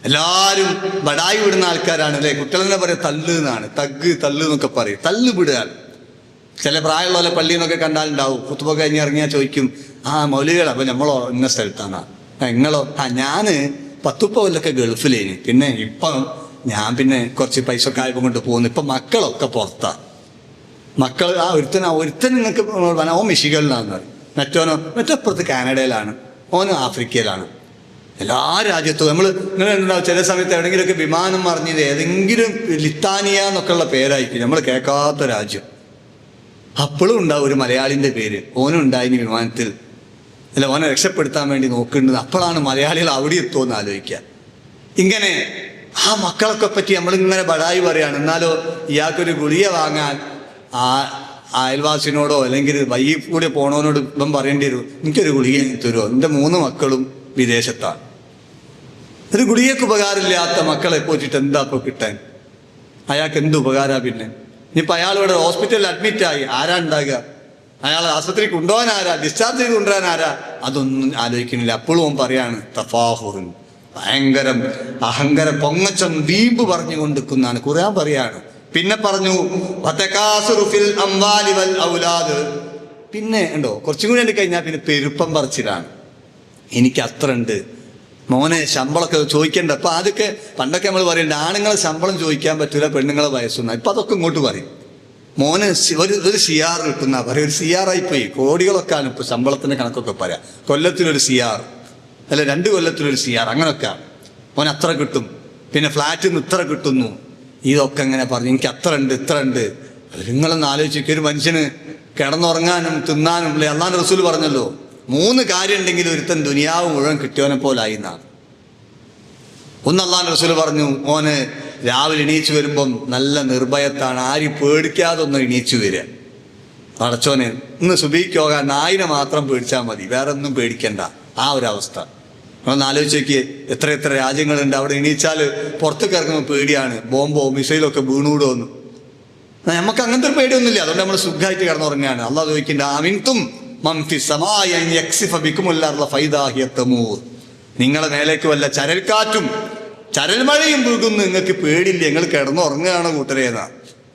എല്ലാവരും ബടായി വിടുന്ന ആൾക്കാരാണ്. അല്ലേ, കുട്ടികളെന്നെ പറയും തല്ല് എന്നാണ്, തല്ല് എന്നൊക്കെ പറയും. തല്ല് വിടുകയാണ്. ചില പ്രായമുള്ള പോലെ പള്ളിയിൽ നിന്നൊക്കെ കണ്ടാലുണ്ടാവും, കുത്തുബ കഴിഞ്ഞ് ഇറങ്ങിയാൽ ചോദിക്കും, മൗലികൾ അപ്പൊ നമ്മളോ ഇന്ന സ്ഥലത്താണ്, നിങ്ങളോ? ഞാൻ 10 കൊല്ലമൊക്കെ ഗൾഫിലേന്, പിന്നെ ഇപ്പം ഞാൻ പിന്നെ കുറച്ച് പൈസ ഒക്കെ ആയപ്പോൾ കൊണ്ട് പോകുന്നു. ഇപ്പം മക്കളൊക്കെ പുറത്താണ്. മക്കൾ ഒരുത്തൻ നിങ്ങൾക്ക് ഓൻ മിഷിഗണിലാണെന്ന് പറയും, മറ്റപ്പുറത്ത് കാനഡയിലാണ്, ഓന് ആഫ്രിക്കയിലാണ്. എല്ലാ രാജ്യത്തും നിങ്ങൾ ചില സമയത്ത് എവിടെയെങ്കിലുമൊക്കെ വിമാനം മറിഞ്ഞത് ഏതെങ്കിലും ലിത്താനിയ എന്നൊക്കെ ഉള്ള പേരായിരിക്കും, നമ്മൾ കേൾക്കാത്ത രാജ്യം. അപ്പോഴും ഉണ്ടാവും ഒരു മലയാളിൻ്റെ പേര്, ഓനും ഉണ്ടായിന് വിമാനത്തിൽ. അല്ല, ഓനെ രക്ഷപ്പെടുത്താൻ വേണ്ടി നോക്കേണ്ടത്. അപ്പോഴാണ് മലയാളികൾ അവിടെ എത്തുമെന്ന് ആലോചിക്കുക. ഇങ്ങനെ ആ മക്കളൊക്കെ പറ്റി നമ്മളിങ്ങനെ ബടായി പറയാണ്. എന്നാലോ ഇയാൾക്കൊരു ഗുളിക വാങ്ങാൻ ആ അയൽവാസിനോടോ അല്ലെങ്കിൽ വൈകി കൂടെ പോണവനോട് ഇപ്പം പറയേണ്ടി വരും, എനിക്കൊരു ഗുളിക തരുമോ, എൻ്റെ 3 മക്കളും വിദേശത്താണ്. ഒരു ഗുളികയ്ക്ക് ഉപകാരമില്ലാത്ത മക്കളെ പോറ്റിട്ട് എന്താ ഇപ്പോൾ കിട്ടാൻ? അയാൾക്ക് എന്ത് ഉപകാരമാണ്? പിന്നെ ഇനിയിപ്പോൾ അയാളിവിടെ ഹോസ്പിറ്റലിൽ അഡ്മിറ്റായി, ആരാ ഉണ്ടാകുക? അയാൾ ആശുപത്രി കൊണ്ടുപോകാൻ ആരാ? ഡിസ്ചാർജ് ചെയ്ത് കൊണ്ടുവരാൻ ആരാ? അതൊന്നും ആലോചിക്കുന്നില്ല. അപ്പോഴും അവൻ പറയാണ് തഫാഹുറുൻ, ഭയങ്കരം അഹങ്കാരം, പൊങ്ങച്ചം, വീമ്പ് പറഞ്ഞു കൊണ്ടിരിക്കുന്നതാണ്. ഖുർആൻ പറയാണ്. പിന്നെ പറഞ്ഞു വതകാസുറുഫിൽ അംവാലി വൽ ഔലാദ്. പിന്നെ ഉണ്ടോ കുറച്ചും കൂടി ഉണ്ട് കഴിഞ്ഞാൽ പിന്നെ പെരുപ്പം പറച്ചിലാണ്. എനിക്ക് അത്ര ഉണ്ട്, മോനെ ശമ്പളമൊക്കെ ചോദിക്കണ്ട. അപ്പൊ അതൊക്കെ പണ്ടൊക്കെ നമ്മൾ പറയണ്ട, ആണുങ്ങളെ ശമ്പളം ചോദിക്കാൻ പറ്റൂല, പെണ്ണുങ്ങളെ വയസ്സൊന്നും. ഇപ്പൊ അതൊക്കെ ഇങ്ങോട്ട് പറയും. മോന് ഒരു സിയാർ കിട്ടുന്ന പറയും, ഒരു സിയാറായിപ്പോയി, കോടികളൊക്കെയാണ് ഇപ്പൊ ശമ്പളത്തിന്റെ കണക്കൊക്കെ പറയാം. കൊല്ലത്തിലൊരു സിയാർ, അല്ല 2 കൊല്ലത്തിലൊരു സിയാർ, അങ്ങനൊക്കെയാണ്. മോൻ അത്ര കിട്ടും, പിന്നെ ഫ്ലാറ്റിൽ നിന്ന് ഇത്ര കിട്ടുന്നു, ഇതൊക്കെ അങ്ങനെ പറഞ്ഞു. എനിക്ക് അത്ര ഉണ്ട്, ഇത്ര ഉണ്ട്. നിങ്ങളൊന്ന് ആലോചിക്കുക, ഒരു മനുഷ്യന് കിടന്നുറങ്ങാനും തിന്നാനും അല്ലെ, അള്ളാഹുവിന്റെ റസൂൽ പറഞ്ഞല്ലോ, 3 കാര്യം ഉണ്ടെങ്കിൽ ഒരുത്തൻ ദുനിയാവ് മുഴുവൻ കിട്ടിയവനെ പോലായി എന്നാണ്. ഒന്ന് അള്ളാഹുവിന്റെ റസൂൽ പറഞ്ഞു, ഓന് രാവിലെ എണീച്ചു വരുമ്പം നല്ല നിർഭയത്താണ്, ആരും പേടിക്കാതെ ഒന്ന് എണീച്ചു വരിക. അടച്ചോനെ ഇന്ന് സുബഹിക്ക് പോകാൻ 1000 മാത്രം പേടിച്ചാൽ മതി, വേറെ ഒന്നും പേടിക്കണ്ട. ആ ഒരു അവസ്ഥ നമ്മളൊന്ന് ആലോചിച്ച് നോക്കിയേ. എത്ര രാജ്യങ്ങളുണ്ട്, അവിടെ എണീച്ചാൽ പുറത്തേക്ക് ഇറങ്ങുമ്പോൾ പേടിയാണ്, ബോംബോ മിസൈലൊക്കെ വീണൂടോന്ന്. നമുക്ക് അങ്ങനത്തെ ഒരു പേടിയൊന്നുമില്ല, അതുകൊണ്ട് നമ്മൾ സുഖമായിട്ട് കിടന്നുറങ്ങുകയാണ്. അള്ളാഹ് ചോദിക്കണ്ട അമിൻതും മംഫി സമായ യക്സിഫ ബികുമുല്ലാർള ഫൈദാഹിയ തമൂർ, നിങ്ങളെ മേലേക്ക് വല്ല ചരൽക്കാറ്റും ചരൽമഴയും വീകുന്നു, നിങ്ങൾക്ക് പേടിയില്ല, നിങ്ങൾ കിടന്നുറങ്ങുകയാണ് കൂട്ടരേന്നാ.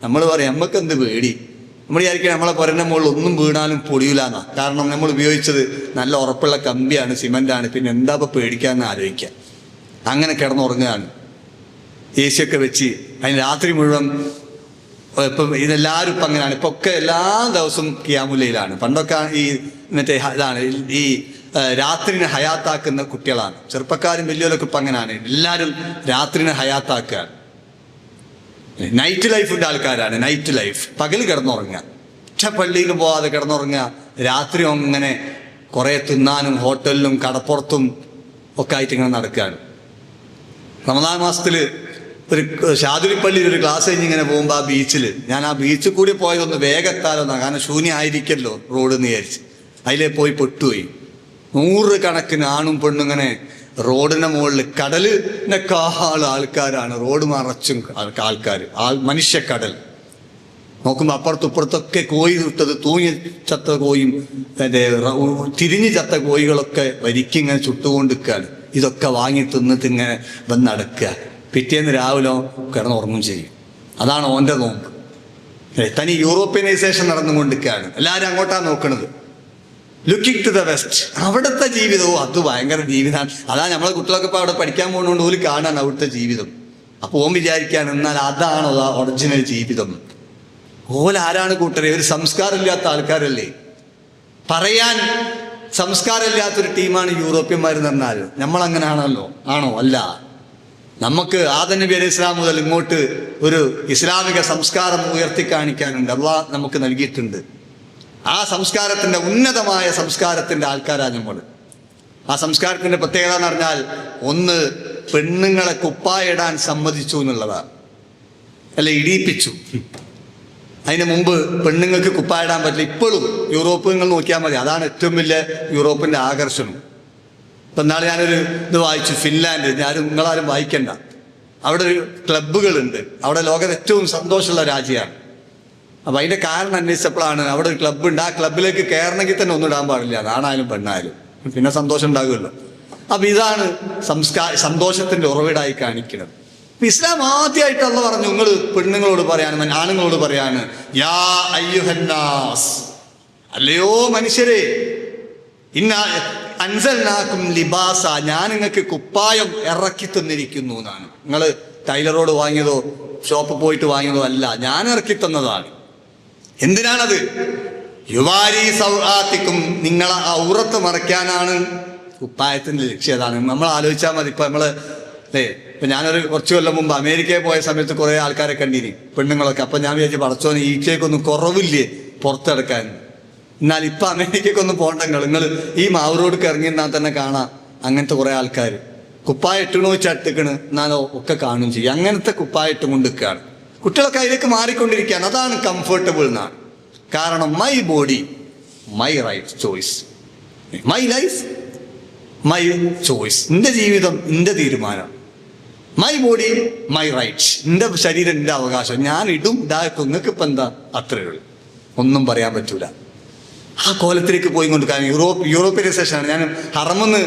നമ്മൾ പറയാം നമുക്ക് എന്ത് പേടി, നമ്മൾ വിചാരിക്കുക നമ്മളെ പുരൻ്റെ മുകളിൽ ഒന്നും വീണാലും പൊടിയില്ലാന്നാ. കാരണം നമ്മൾ ഉപയോഗിച്ചത് നല്ല ഉറപ്പുള്ള കമ്പിയാണ്, സിമെൻ്റാണ്, പിന്നെ എന്താ ഇപ്പം പേടിക്കാമെന്ന് ആലോചിക്കുക. അങ്ങനെ കിടന്നുറങ്ങുകയാണ്, AC ഒക്കെ വെച്ച്. അതിന് രാത്രി മുഴുവൻ ഇപ്പം ഇതെല്ലാവരും ഇപ്പം അങ്ങനെയാണ്. ഇപ്പം ഒക്കെ എല്ലാ ദിവസവും ഖിയാമുല്ലയിലാണ്. പണ്ടൊക്കെ ഈ മറ്റേ ഇതാണ് ഈ രാത്രിനെ ഹയാത്താക്കുന്ന കുട്ടികളാണ്. ചെറുപ്പക്കാരും വലിയവരൊക്കെ ഇപ്പം അങ്ങനെയാണ്, എല്ലാവരും രാത്രിനെ ഹയാത്താക്കുകയാണ്. നൈറ്റ് ലൈഫിൻ്റെ ആൾക്കാരാണ്. നൈറ്റ് ലൈഫ് പകൽ കിടന്നുറങ്ങുക, പള്ളിയിലും പോവാതെ കിടന്നുറങ്ങുക, രാത്രി അങ്ങനെ കുറേ തിന്നാനും ഹോട്ടലിലും കടപ്പുറത്തും ഒക്കെ ആയിട്ട് ഇങ്ങനെ നടക്കുകയാണ്. റമദാൻ മാസത്തിൽ ഒരു ഷാദുലിപ്പള്ളിയിൽ ഒരു ക്ലാസ് കഴിഞ്ഞ് ഇങ്ങനെ പോകുമ്പോൾ ആ ബീച്ചിൽ ഞാൻ ആ ബീച്ചിൽ കൂടി പോയതൊന്ന് വേഗം എത്താലോന്നാണ്, കാരണം ശൂന്യമായിരിക്കല്ലോ റോഡ് എന്ന് വിചാരിച്ച് അതിലേ പോയി പെട്ടുപോയി. 100 കണക്കിന് ആണും പെണ്ണും ഇങ്ങനെ റോഡിൻ്റെ മുകളിൽ, കടലിനേക്കാൾ ആൾക്കാരാണ്, റോഡ് മറച്ചും ആൾക്കാർ, മനുഷ്യക്കടൽ. നോക്കുമ്പോൾ അപ്പുറത്തുപ്പുറത്തൊക്കെ കോഴി ഇട്ടത്, തൂങ്ങി ചത്ത കോയും തിരിഞ്ഞ് ചത്ത കോഴികളൊക്കെ വരിക്കിങ്ങനെ ചുട്ടുകൊണ്ടിരിക്കുകയാണ്. ഇതൊക്കെ വാങ്ങി തിന്നിട്ട് ഇങ്ങനെ വന്നടക്കുക. പിറ്റേന്ന് രാവിലെ കിടന്നുറങ്ങും ചെയ്യും. അതാണ് ഓൻ്റെ നോമ്പ്. തനി യൂറോപ്യനൈസേഷൻ നടന്നുകൊണ്ടിരിക്കുകയാണ്. എല്ലാവരും അങ്ങോട്ടാണ് നോക്കുന്നത്, ലുക്കിംഗ് ടു ദ വെസ്റ്റ്. അവിടുത്തെ ജീവിതവും അത് ഭയങ്കര ജീവിതമാണ്. അതാണ് നമ്മളെ കുട്ടികളൊക്കെ ഇപ്പോൾ അവിടെ പഠിക്കാൻ പോകുന്നതുകൊണ്ട് പോലും കാണാൻ അവിടുത്തെ ജീവിതം. അപ്പോൾ ഓൻ വിചാരിക്കുകയാണ് എന്നാൽ അതാണോ ഒറിജിനൽ ജീവിതം. ഓലാരാണ് കൂട്ടരെ? ഒരു സംസ്കാരമില്ലാത്ത ആൾക്കാരല്ലേ. പറയാൻ സംസ്കാരമില്ലാത്തൊരു ടീമാണ് യൂറോപ്യന്മാരെന്ന് പറഞ്ഞാൽ. നമ്മളങ്ങനെയാണല്ലോ? ആണോ? അല്ല. നമുക്ക് ആദം നബി അലൈഹി ഇസ്ലാം മുതൽ ഇങ്ങോട്ട് ഒരു ഇസ്ലാമിക സംസ്കാരം ഉയർത്തിക്കാണിക്കാനുണ്ട്. അള്ളാഹ് നമുക്ക് നൽകിയിട്ടുണ്ട്. ആ സംസ്കാരത്തിൻ്റെ ഉന്നതമായ സംസ്കാരത്തിൻ്റെ ആൾക്കാരാണ് നമ്മൾ. ആ സംസ്കാരത്തിൻ്റെ പ്രത്യേകത എന്ന് പറഞ്ഞാൽ ഒന്ന്, പെണ്ണുങ്ങളെ കുപ്പായിടാൻ സമ്മതിച്ചു എന്നുള്ളതാണ്. അല്ലെ, ഇടിയിപ്പിച്ചു. അതിന് മുമ്പ് പെണ്ണുങ്ങൾക്ക് കുപ്പായിടാൻ പറ്റില്ല. ഇപ്പോഴും യൂറോപ്പ് നിങ്ങൾ നോക്കിയാൽ മതി, അതാണ് ഏറ്റവും വലിയ യൂറോപ്പിൻ്റെ ആകർഷണം. ഇപ്പം നാളെ ഞാനൊരു ഇത് വായിച്ചു, ഫിൻലാൻഡ്. നിങ്ങളാരും വായിക്കണ്ട. അവിടെ ഒരു ക്ലബ്ബുകളുണ്ട്. അവിടെ ലോകത്ത് ഏറ്റവും സന്തോഷമുള്ള രാജ്യമാണ്. അപ്പം അതിൻ്റെ കാരണം അന്വേഷിച്ചപ്പോഴാണ് അവിടെ ഒരു ക്ലബ്ബുണ്ട്. ആ ക്ലബ്ബിലേക്ക് കയറണമെങ്കിൽ തന്നെ ഒന്നും ഇടാൻ പാടില്ല, ആണായാലും പെണ്ണായാലും. പിന്നെ സന്തോഷം ഉണ്ടാകുമല്ലോ. അപ്പം ഇതാണ് സന്തോഷത്തിൻ്റെ ഉറവിടായി കാണിക്കുന്നത്. ഇസ്ലാം ആദ്യമായിട്ട് അള്ളാഹ് പറഞ്ഞു, നിങ്ങൾ പെണ്ണുങ്ങളോട് പറയാണ്, ആണുങ്ങളോട് പറയാണ്, യാ അയ്യുഹന്നാസ്, അല്ലയോ മനുഷ്യരെ, അൻസൽനാക്കും ലിബാസ, ഞാൻ നിങ്ങൾക്ക് കുപ്പായം ഇറക്കി തന്നിരിക്കുന്നു എന്നാണ്. നിങ്ങൾ ടൈലറോട് വാങ്ങിയതോ ഷോപ്പിൽ പോയിട്ട് വാങ്ങിയതോ അല്ല, ഞാൻ ഇറക്കി തന്നതാണ്. എന്തിനാണത്? യുവാരി സൗആത്തിക്കും, നിങ്ങളെ ഔറത്ത് മറയ്ക്കാനാണ് കുപ്പായത്തിൻ്റെ ലക്ഷ്യം. അതാണ്. നമ്മൾ ആലോചിച്ചാൽ മതി. ഇപ്പം നമ്മൾ അല്ലേ, ഇപ്പം ഞാനൊരു കുറച്ച് കൊല്ലം മുമ്പ് അമേരിക്കയിൽ പോയ സമയത്ത് കുറേ ആൾക്കാരെ കണ്ടിനി, പെണ്ണുങ്ങളൊക്കെ. അപ്പം ഞാൻ വിചാരിച്ചു, പടച്ചോന് ഈച്ചയ്ക്കൊന്നും കുറവില്ലേ പുറത്തെടുക്കാൻ. എന്നാൽ ഇപ്പം അമേരിക്കയ്ക്കൊന്നും പോകണ്ടെങ്കിൽ നിങ്ങൾ ഈ മാവ് റോഡിൽ ഇറങ്ങിയിരുന്നാൽ തന്നെ കാണാം അങ്ങനത്തെ കുറേ ആൾക്കാർ കുപ്പായ ഇട്ടണോ ചട്ടിക്കണ് എന്നാലോ ഒക്കെ കാണും ചെയ്യും. അങ്ങനത്തെ കുപ്പായ ഇട്ടും കൊണ്ട് നിൽക്കുകയാണ്. കുട്ടികളൊക്കെ അതിലേക്ക് മാറിക്കൊണ്ടിരിക്കുകയാണ്. അതാണ് കംഫർട്ടബിൾ എന്നാണ്. കാരണം my body my right choice, my life my choice. എൻ്റെ ജീവിതം എൻ്റെ തീരുമാനം. മൈ ബോഡി മൈ റൈറ്റ്സ്, എൻ്റെ ശരീരം എൻ്റെ അവകാശം. ഞാൻ ഇടും ഇതാക്കും, നിങ്ങൾക്ക് ഇപ്പം എന്താ? അത്രയേ ഉള്ളൂ, ഒന്നും പറയാൻ പറ്റൂല. ആ കോലത്തിലേക്ക് പോയി കൊണ്ടിരിക്കാൻ യൂറോപ്യനൈസേഷനാണ്. ഞാൻ ഹറമെന്ന്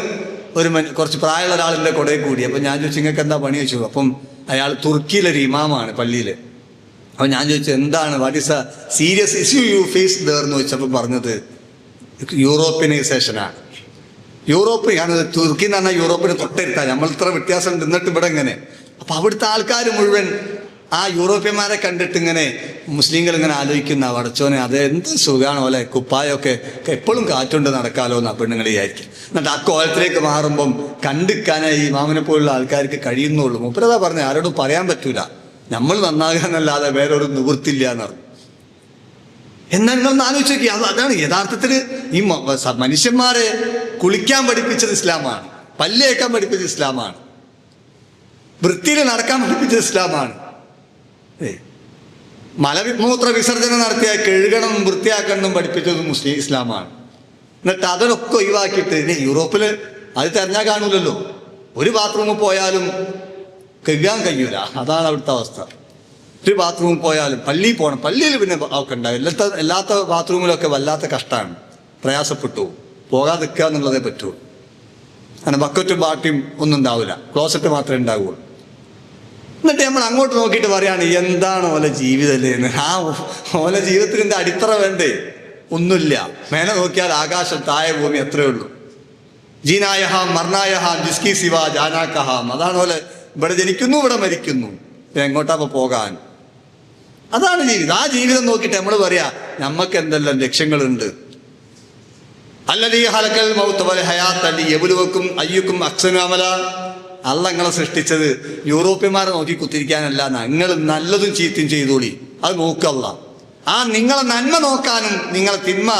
കുറച്ച് പ്രായമുള്ള ഒരാളിൻ്റെ കൂടെ കൂടി. അപ്പം ഞാൻ ചോദിച്ചു, നിങ്ങൾക്ക് എന്താ പണി വെച്ചു? അപ്പം അയാൾ തുർക്കിയിലൊരു ഇമാമാണ് പള്ളിയിൽ. അപ്പം ഞാൻ ചോദിച്ചു, എന്താണ്, what is a serious issue you face there എന്ന് ചോദിച്ചപ്പോൾ പറഞ്ഞത് യൂറോപ്യനൈസേഷനാണ്. യൂറോപ്പ്, ഞാനത് തുർക്കി എന്ന് പറഞ്ഞാൽ യൂറോപ്പിന് തൊട്ടടുത്താണ്. നമ്മൾ ഇത്ര വ്യത്യാസം നിന്നിട്ട് ഇവിടെ ഇങ്ങനെ. അപ്പം അവിടുത്തെ ആൾക്കാർ മുഴുവൻ ആ യൂറോപ്യന്മാരെ കണ്ടിട്ട് ഇങ്ങനെ മുസ്ലിങ്ങൾ ഇങ്ങനെ ആലോചിക്കുന്ന, വടച്ചോനെ അത് എന്ത് സുഖമാണോ അല്ലെ, കുപ്പായൊക്കെ എപ്പോഴും കാറ്റുകൊണ്ട് നടക്കാലോ എന്നാ പെണ്ണുങ്ങൾ വിചാരിക്കും. എന്നിട്ട് ആ കോലത്തിലേക്ക് മാറുമ്പം കണ്ടിക്കാനേ ഈ മാമനെ പോലുള്ള ആൾക്കാർക്ക് കഴിയുന്നുള്ളൂ. മുപ്പരതാ പറഞ്ഞ, ആരോടും പറയാൻ പറ്റൂല, നമ്മൾ നന്നാകാന്നല്ലാതെ വേറൊരു നിവൃത്തില്ല എന്ന് പറഞ്ഞു. എന്നാൽ നിങ്ങളൊന്ന് ആലോചിച്ച് നോക്കി, അതാണ് യഥാർത്ഥത്തിൽ ഈ മനുഷ്യന്മാരെ കുളിക്കാൻ പഠിപ്പിച്ചത് ഇസ്ലാമാണ്, പല്ലേക്കാൻ പഠിപ്പിച്ചത് ഇസ്ലാമാണ്, വൃത്തിയിൽ നടക്കാൻ പഠിപ്പിച്ചത് ഇസ്ലാമാണ്. മലമൂത്ര വിസർജനം നടത്തിയാൽ കഴുകണം വൃത്തിയാക്കണം പഠിപ്പിച്ചത് ഇസ്ലാമാണ്. എന്നിട്ട് അതിനൊക്കെ ഒഴിവാക്കിയിട്ട് ഇനി യൂറോപ്പിൽ അത് തെരഞ്ഞാൽ കാണൂലല്ലോ. ഒരു ബാത്റൂമിൽ പോയാലും കഴുകാൻ കഴിയൂല, അതാണ് അവിടുത്തെ അവസ്ഥ. ഒരു ബാത്റൂമിൽ പോയാലും പള്ളിയിൽ പോകണം, പള്ളിയിൽ പിന്നെ ഒക്കെ ഉണ്ടാവും. എല്ലാത്ത ബാത്റൂമിലൊക്കെ വല്ലാത്ത കഷ്ടമാണ്, പ്രയാസപ്പെട്ടു. പോകാതിരിക്കുക എന്നുള്ളതേ പറ്റുള്ളൂ. അങ്ങനെ ബക്കറ്റും ബാട്ടിയും ഒന്നും ഉണ്ടാവില്ല, ക്ലോസറ്റ് മാത്രമേ ഉണ്ടാവുള്ളൂ. എന്നിട്ട് നമ്മൾ അങ്ങോട്ട് നോക്കിയിട്ട് പറയാണ്, എന്താണ് ഓല ജീവിതമല്ലേ എന്ന്. ആ ഓല ജീവിതത്തിൻ്റെ അടിത്തറ വേണ്ടേ? ഒന്നുമില്ല. മേലെ നോക്കിയാൽ ആകാശം, താഴെ ഭൂമി, അത്രയേ ഉള്ളൂ. ജീനായഹാം മർണായഹാം ജിസ്കി സിവ ജാനാക്കഹാം. അതാണ് പോലെ, ഇവിടെ ജനിക്കുന്നു ഇവിടെ മരിക്കുന്നു, എങ്ങോട്ടാ പോകാൻ. അതാണ് ജീവിതം. ആ ജീവിതം നോക്കിയിട്ട് നമ്മൾ പറയാ നമ്മക്ക് എന്തെല്ലാം ലക്ഷ്യങ്ങളുണ്ട്. അല്ലദീ ഹലക്കൽ മൗത വൽ ഹയാത ലിയബ്ലുവക്കും അയ്യുക്കും അഹ്സനു അമല. അല്ല നിങ്ങളെ സൃഷ്ടിച്ചത് യൂറോപ്യന്മാരെ നോക്കി കുത്തിരിക്കാനല്ല, നിങ്ങൾ നല്ലതും ചീത്തയും ചെയ്തോളി, അത് നോക്കല്ല. ആ നിങ്ങളെ നന്മ നോക്കാനും നിങ്ങളെ തിന്മ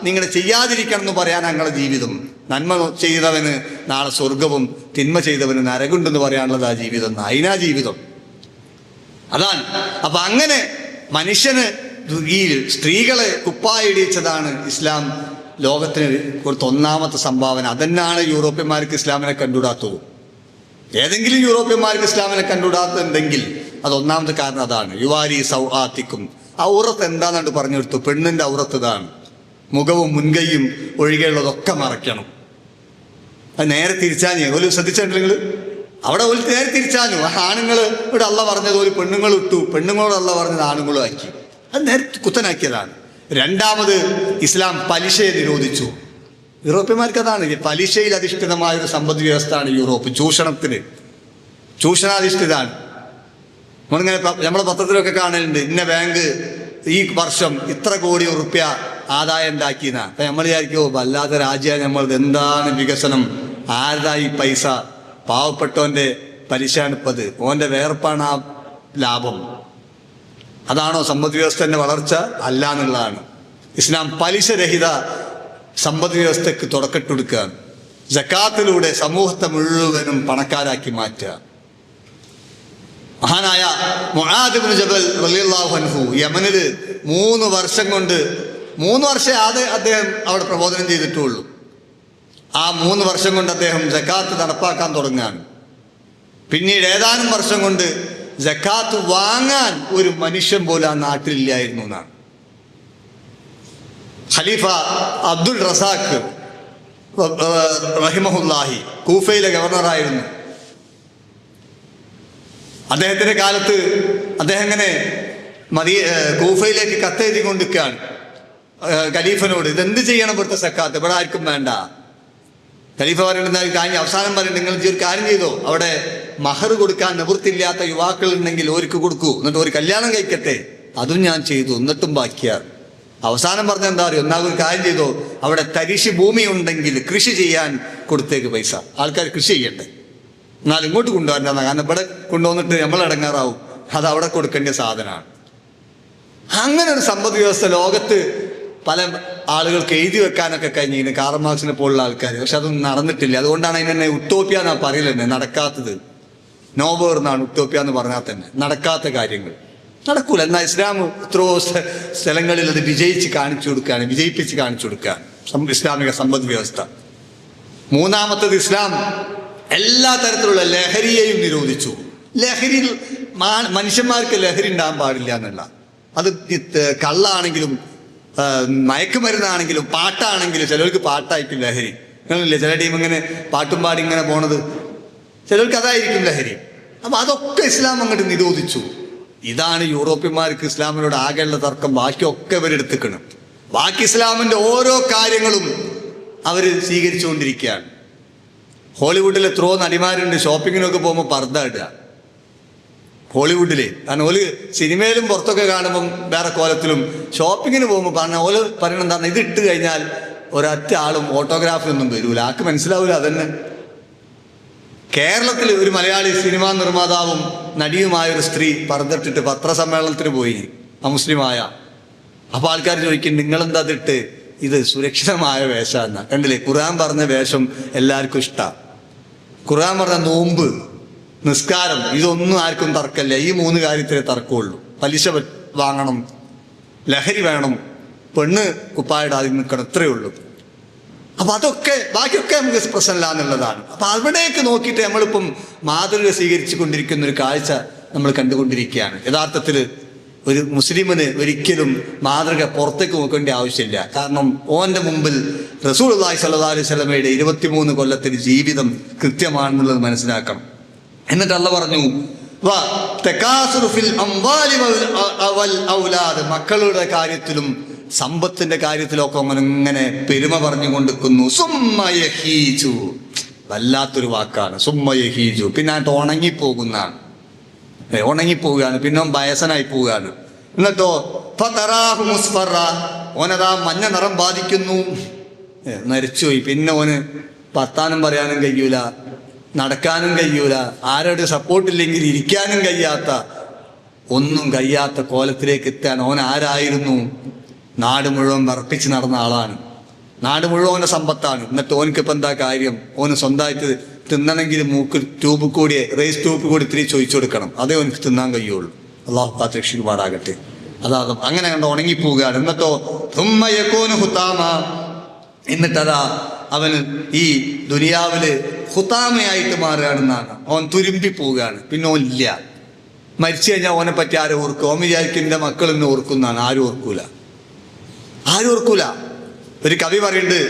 നിങ്ങൾ ചെയ്യാതിരിക്കണം എന്ന് പറയാൻ ഞങ്ങളുടെ ജീവിതം. നന്മ ചെയ്തവന് നാളെ സ്വർഗവും തിന്മ ചെയ്തവന് നരകുണ്ടെന്ന് പറയാനുള്ളത് ആ ജീവിതം, അതിനാ ജീവിതം. അതാണ്. അപ്പൊ അങ്ങനെ മനുഷ്യന് ഈ സ്ത്രീകളെ കുപ്പായിടിച്ചതാണ് ഇസ്ലാം ലോകത്തിന് കൊടുത്ത ഒന്നാമത്തെ സംഭാവന. അതന്നെയാണ് യൂറോപ്യന്മാർക്ക് ഇസ്ലാമിനെ കണ്ടുകൂടാത്തത്. ഏതെങ്കിലും യൂറോപ്യന്മാർക്ക് ഇസ്ലാമിനെ കണ്ടുകൂടാത്തതുണ്ടെങ്കിൽ അത് ഒന്നാമത്തെ കാരണം അതാണ്. യുവാരി സൗആത്തിക്കും, ഔറത്ത് എന്താണെന്ന് പറഞ്ഞു കൊടുത്തു. പെണ്ണിന്റെ ഔറത്ത് ഇതാണ്, മുഖവും മുൻകൈയും ഒഴികെയുള്ളതൊക്കെ മറയ്ക്കണം. അത് നേരെ തിരിച്ചാഞ്ഞ് ഒരു ശ്രദ്ധിച്ചിട്ടുണ്ടെങ്കിൽ അവിടെ ഒരു നേരെ തിരിച്ചാഞ്ഞു. ആണുങ്ങൾ ഇവിടെ അള്ള പറഞ്ഞത് ഒരു പെണ്ണുങ്ങൾ ഇട്ടു, പെണ്ണുങ്ങളോട് അള്ള പറഞ്ഞത് ആണുങ്ങളും ആക്കി. അത് നേരെ കുത്തനാക്കിയതാണ്. രണ്ടാമത് ഇസ്ലാം പലിശയെ നിരോധിച്ചു. യൂറോപ്യന്മാർക്ക് അതാണ്, പലിശയിൽ അധിഷ്ഠിതമായൊരു സമ്പദ് വ്യവസ്ഥയാണ് യൂറോപ്പ്. ചൂഷണാധിഷ്ഠിതാണ്. നമ്മളിങ്ങനെ നമ്മളെ പത്രത്തിലൊക്കെ കാണലുണ്ട്, ഇന്ന ബാങ്ക് ഈ വർഷം ഇത്ര കോടി ഉറുപ്പ്യ ആദായം ഉണ്ടാക്കിയെന്നാ. അപ്പൊ നമ്മൾ വിചാരിക്കുമോ വല്ലാത്ത രാജ്യമാണ് നമ്മളത്, എന്താണ് വികസനം, ആരുടെ ഈ പൈസ, പാവപ്പെട്ടവന്റെ പലിശയാണിപ്പത്, ഓന്റെ വേർപ്പാണ് ആ ലാഭം. അതാണോ സമ്പദ് വ്യവസ്ഥന്റെ വളർച്ച? അല്ല എന്നുള്ളതാണ്. ഇസ്ലാം പലിശരഹിത സമ്പദ് വ്യവസ്ഥക്ക് തുടക്കമിട്ടുകൊടുക്കുകയാണ്. സക്കാത്തിലൂടെ സമൂഹത്തെ മുഴുവനും പണക്കാരാക്കി മാറ്റുക. മഹാനായ മുആദ് ഇബ്നു ജബൽ റളിയല്ലാഹു അൻഹു യമനിൽ 3 വർഷം കൊണ്ട് 3 വർഷം അദ്ദേഹം അവിടെ പ്രബോധനം ചെയ്തിട്ടുള്ളൂ. ആ 3 വർഷം കൊണ്ട് അദ്ദേഹം സക്കാത്ത് നടപ്പാക്കാൻ തുടങ്ങുകയാണ്. പിന്നീട് ഏതാനും വർഷം കൊണ്ട് സക്കാത്ത് വാങ്ങാൻ ഒരു മനുഷ്യൻ പോലും ആ നാട്ടിലില്ലായിരുന്നു എന്നാണ്. ഖലീഫ അബ്ദുൽ റസാഖ് റഹിമഹുല്ലാഹി കൂഫയിലെ ഗവർണറായിരുന്നു. അദ്ദേഹത്തിന്റെ കാലത്ത് അദ്ദേഹം ഇങ്ങനെ കൂഫയിലേക്ക് കത്തെഴുതി കൊണ്ടിരിക്കുകയാണ് ഖലീഫനോട്, ഇതെന്ത് ചെയ്യണം ഇവിടുത്തെ സക്കാത്ത്, ഇവിടെ ആർക്കും വേണ്ട. ഖലീഫ പറയുന്ന കാര്യം അവസാനം പറയുന്നത്, നിങ്ങൾ ഒരു കാര്യം ചെയ്തോ, അവിടെ മഹർ കൊടുക്കാൻ നിവൃത്തിയില്ലാത്ത യുവാക്കൾ ഉണ്ടെങ്കിൽ ഓർക്ക് കൊടുക്കൂ, എന്നിട്ട് ഒരു കല്യാണം കഴിക്കട്ടെ. അതും ഞാൻ ചെയ്തു, എന്നിട്ടും ബാക്കിയാണ്. അവസാനം പറഞ്ഞ എന്താ അറിയോ, എന്നാ ഒരു കാര്യം ചെയ്തോ, അവിടെ തരിശ് ഭൂമി ഉണ്ടെങ്കിൽ കൃഷി ചെയ്യാൻ കൊടുത്തേക്ക് പൈസ, ആൾക്കാർ കൃഷി ചെയ്യട്ടെ, എന്നാൽ ഇങ്ങോട്ട് കൊണ്ടുവരണ്ട. കാരണം ഇവിടെ കൊണ്ടുവന്നിട്ട് നമ്മൾ ഇടങ്ങാറാവും, അത് അവിടെ കൊടുക്കേണ്ട സാധനമാണ്. അങ്ങനെ ഒരു സമ്പദ് വ്യവസ്ഥ ലോകത്ത് പല ആളുകൾക്ക് എഴുതി വെക്കാനൊക്കെ കഴിഞ്ഞിരുന്നു, കാറൽ മാർക്സിനെ പോലുള്ള ആൾക്കാർ. പക്ഷെ അതൊന്നും നടന്നിട്ടില്ല. അതുകൊണ്ടാണ് അതിനെ ഉട്ടോപ്യ എന്നാ പറയലെന്നെ, നടക്കാത്തത്. നോബർ എന്നാണ് ഉട്ടോപ്യ എന്ന് പറഞ്ഞാൽ തന്നെ നടക്കാത്ത കാര്യങ്ങൾ നടക്കൂല. എന്നാൽ ഇസ്ലാം എത്രയോ സ്ഥലങ്ങളിൽ അത് വിജയിപ്പിച്ച് കാണിച്ചു കൊടുക്കുകയാണ് ഇസ്ലാമിക സമ്പദ് വ്യവസ്ഥ. മൂന്നാമത്തത്, ഇസ്ലാം എല്ലാ തരത്തിലുള്ള ലഹരിയെയും നിരോധിച്ചു. ലഹരിയിൽ മനുഷ്യന്മാർക്ക് ലഹരി ഉണ്ടാകാൻ പാടില്ല എന്നുള്ള, അത് കള്ളാണെങ്കിലും മയക്കുമരുന്നാണെങ്കിലും പാട്ടാണെങ്കിലും. ചിലർക്ക് പാട്ടായിരിക്കും ലഹരി, നിങ്ങളില്ലേ ചില ടീം ഇങ്ങനെ പാട്ടും പാടി ഇങ്ങനെ പോണത്, ചിലർക്ക് അതായിരിക്കും ലഹരി. അപ്പൊ അതൊക്കെ ഇസ്ലാം അങ്ങോട്ട് നിരോധിച്ചു. ഇതാണ് യൂറോപ്യന്മാർക്ക് ഇസ്ലാമിനോട് ആകെയുള്ള തർക്കം. ബാക്കിയൊക്കെ ഇവരെടുത്തിക്കണം. ബാക്കി ഇസ്ലാമിന്റെ ഓരോ കാര്യങ്ങളും അവർ സ്വീകരിച്ചുകൊണ്ടിരിക്കുകയാണ്. ഹോളിവുഡിൽ എത്രയോ നടിമാരുണ്ട് ഷോപ്പിങ്ങിനൊക്കെ പോകുമ്പോൾ പർദ്ദ ഇടുക. ഹോളിവുഡില് കാരണം ഓല് സിനിമയിലും പുറത്തൊക്കെ കാണുമ്പം വേറെ കോലത്തിലും, ഷോപ്പിങ്ങിന് പോകുമ്പോൾ പറഞ്ഞ ഓല് പറയണ എന്താണ്, ഇത് ഇട്ട് കഴിഞ്ഞാൽ ഒരൊറ്റ ആളും ഓട്ടോഗ്രാഫിനൊന്നും വരൂല, ആർക്ക് മനസ്സിലാവൂല. അതന്നെ കേരളത്തിൽ ഒരു മലയാളി സിനിമാ നിർമ്മാതാവും നടിയുമായ ഒരു സ്ത്രീ പർദ്ദട്ടിട്ട് പത്രസമ്മേളനത്തിന് പോയി, അമുസ്ലിമായ. അപ്പൊ ആൾക്കാർ ചോദിക്കും, നിങ്ങളെന്താ അതിട്ട്? ഇത് സുരക്ഷിതമായ വേഷം എന്നാ. കണ്ടില്ലേ, ഖുർആൻ പറഞ്ഞ വേഷം എല്ലാവർക്കും ഇഷ്ടമാണ്. ഖുർആൻ പറഞ്ഞ നോമ്പ്, നിസ്കാരം, ഇതൊന്നും ആർക്കും തർക്കമില്ല. ഈ 3 കാര്യത്തിലേ തർക്കമുള്ളൂ. പലിശ വാങ്ങണം, ലഹരി വേണം, പെണ്ണ് കുപ്പായിടാതെ നിൽക്കണം, ഇത്രയേ ഉള്ളൂ. അപ്പൊ അതൊക്കെ ബാക്കിയൊക്കെ നമുക്ക് പ്രശ്നമില്ല എന്നുള്ളതാണ്. അപ്പൊ അവിടേക്ക് നോക്കിയിട്ട് നമ്മളിപ്പം മാതൃക സ്വീകരിച്ചു കൊണ്ടിരിക്കുന്ന ഒരു കാഴ്ച നമ്മൾ കണ്ടുകൊണ്ടിരിക്കുകയാണ്. യഥാർത്ഥത്തിൽ ഒരു മുസ്ലിമിന് ഒരിക്കലും മാതൃക പുറത്തേക്ക് നോക്കേണ്ട ആവശ്യമില്ല. കാരണം ഓന്റെ മുമ്പിൽ റസൂലുള്ളാഹി സ്വല്ലല്ലാഹു അലൈഹി വസല്ലമയുടെ 23 കൊല്ലത്തിന് ജീവിതം കൃത്യമാണെന്നുള്ളത് മനസ്സിലാക്കണം. എന്നിട്ട് അല്ലാഹു പറഞ്ഞു, മക്കളുടെ കാര്യത്തിലും സമ്പത്തിന്റെ കാര്യത്തിലൊക്കെ ഇങ്ങനെ പെരുമ പറഞ്ഞുകൊണ്ടിരിക്കുന്നു. സുമ്മയഹീജു, വല്ലാത്തൊരു വാക്കാണ് സുമ്മയഹീജു. പിന്നെ ആയിട്ട് ഉണങ്ങിപ്പോകുന്നതാണ്, ഉണങ്ങിപ്പോവുകയാണ്, പിന്നെ വയസ്സനായി പോവുകയാണ്. എന്നിട്ടോ ഫതറാഹു മുസ്ഫറ, ഓനതാ മഞ്ഞ നിറം ബാധിക്കുന്നു, നരച്ചുപോയി. പിന്നെ ഓന് വർത്താനം പറയാനും കഴിയൂല, നടക്കാനും കഴിയൂല, ആരോട് സപ്പോർട്ടില്ലെങ്കിൽ ഇരിക്കാനും കഴിയാത്ത, ഒന്നും കഴിയാത്ത കോലത്തിലേക്ക് എത്താൻ ഓൻ ആരായിരുന്നു? നാട് മുഴുവൻ വർപ്പിച്ച് നടന്ന ആളാണ്. നാട് മുഴുവൻ സമ്പത്താണ്. എന്നിട്ട് ഓനക്കിപ്പോൾ എന്താ കാര്യം? ഓന് സ്വന്തമായിട്ട് തിന്നണമെങ്കിൽ മൂക്ക് ട്യൂബ് കൂടി, റേസ് ട്യൂബ് കൂടി ഇത്തിരി ചോദിച്ചു കൊടുക്കണം. അതേ ഓനക്ക് തിന്നാൻ കഴിയുള്ളൂ. അള്ളാഹു കാത്തുരക്ഷിക്കുമാറാകട്ടെ. അതാ അങ്ങനെ കണ്ട് ഉണങ്ങിപ്പോവുകയാണ്. എന്നിട്ടോ ഹുത്താമ, എന്നിട്ടതാ അവന് ഈ ദുനിയാവില് ഹുത്താമയായിട്ട് മാറുകയാണെന്നാണ്. ഓൻ തുരുമ്പി പോവുകയാണ്. പിന്നെ ഓൻ ഇല്ല. മരിച്ചു കഴിഞ്ഞാൽ ഓനെ പറ്റി ആരും ഓർക്കും? ഓൻ വിചാരിക്കും എൻ്റെ മക്കൾ എന്നെ ഓർക്കുന്നതാണ്. ആരും ഓർക്കൂല. ഒരു കവി പറയുന്നുണ്ട്,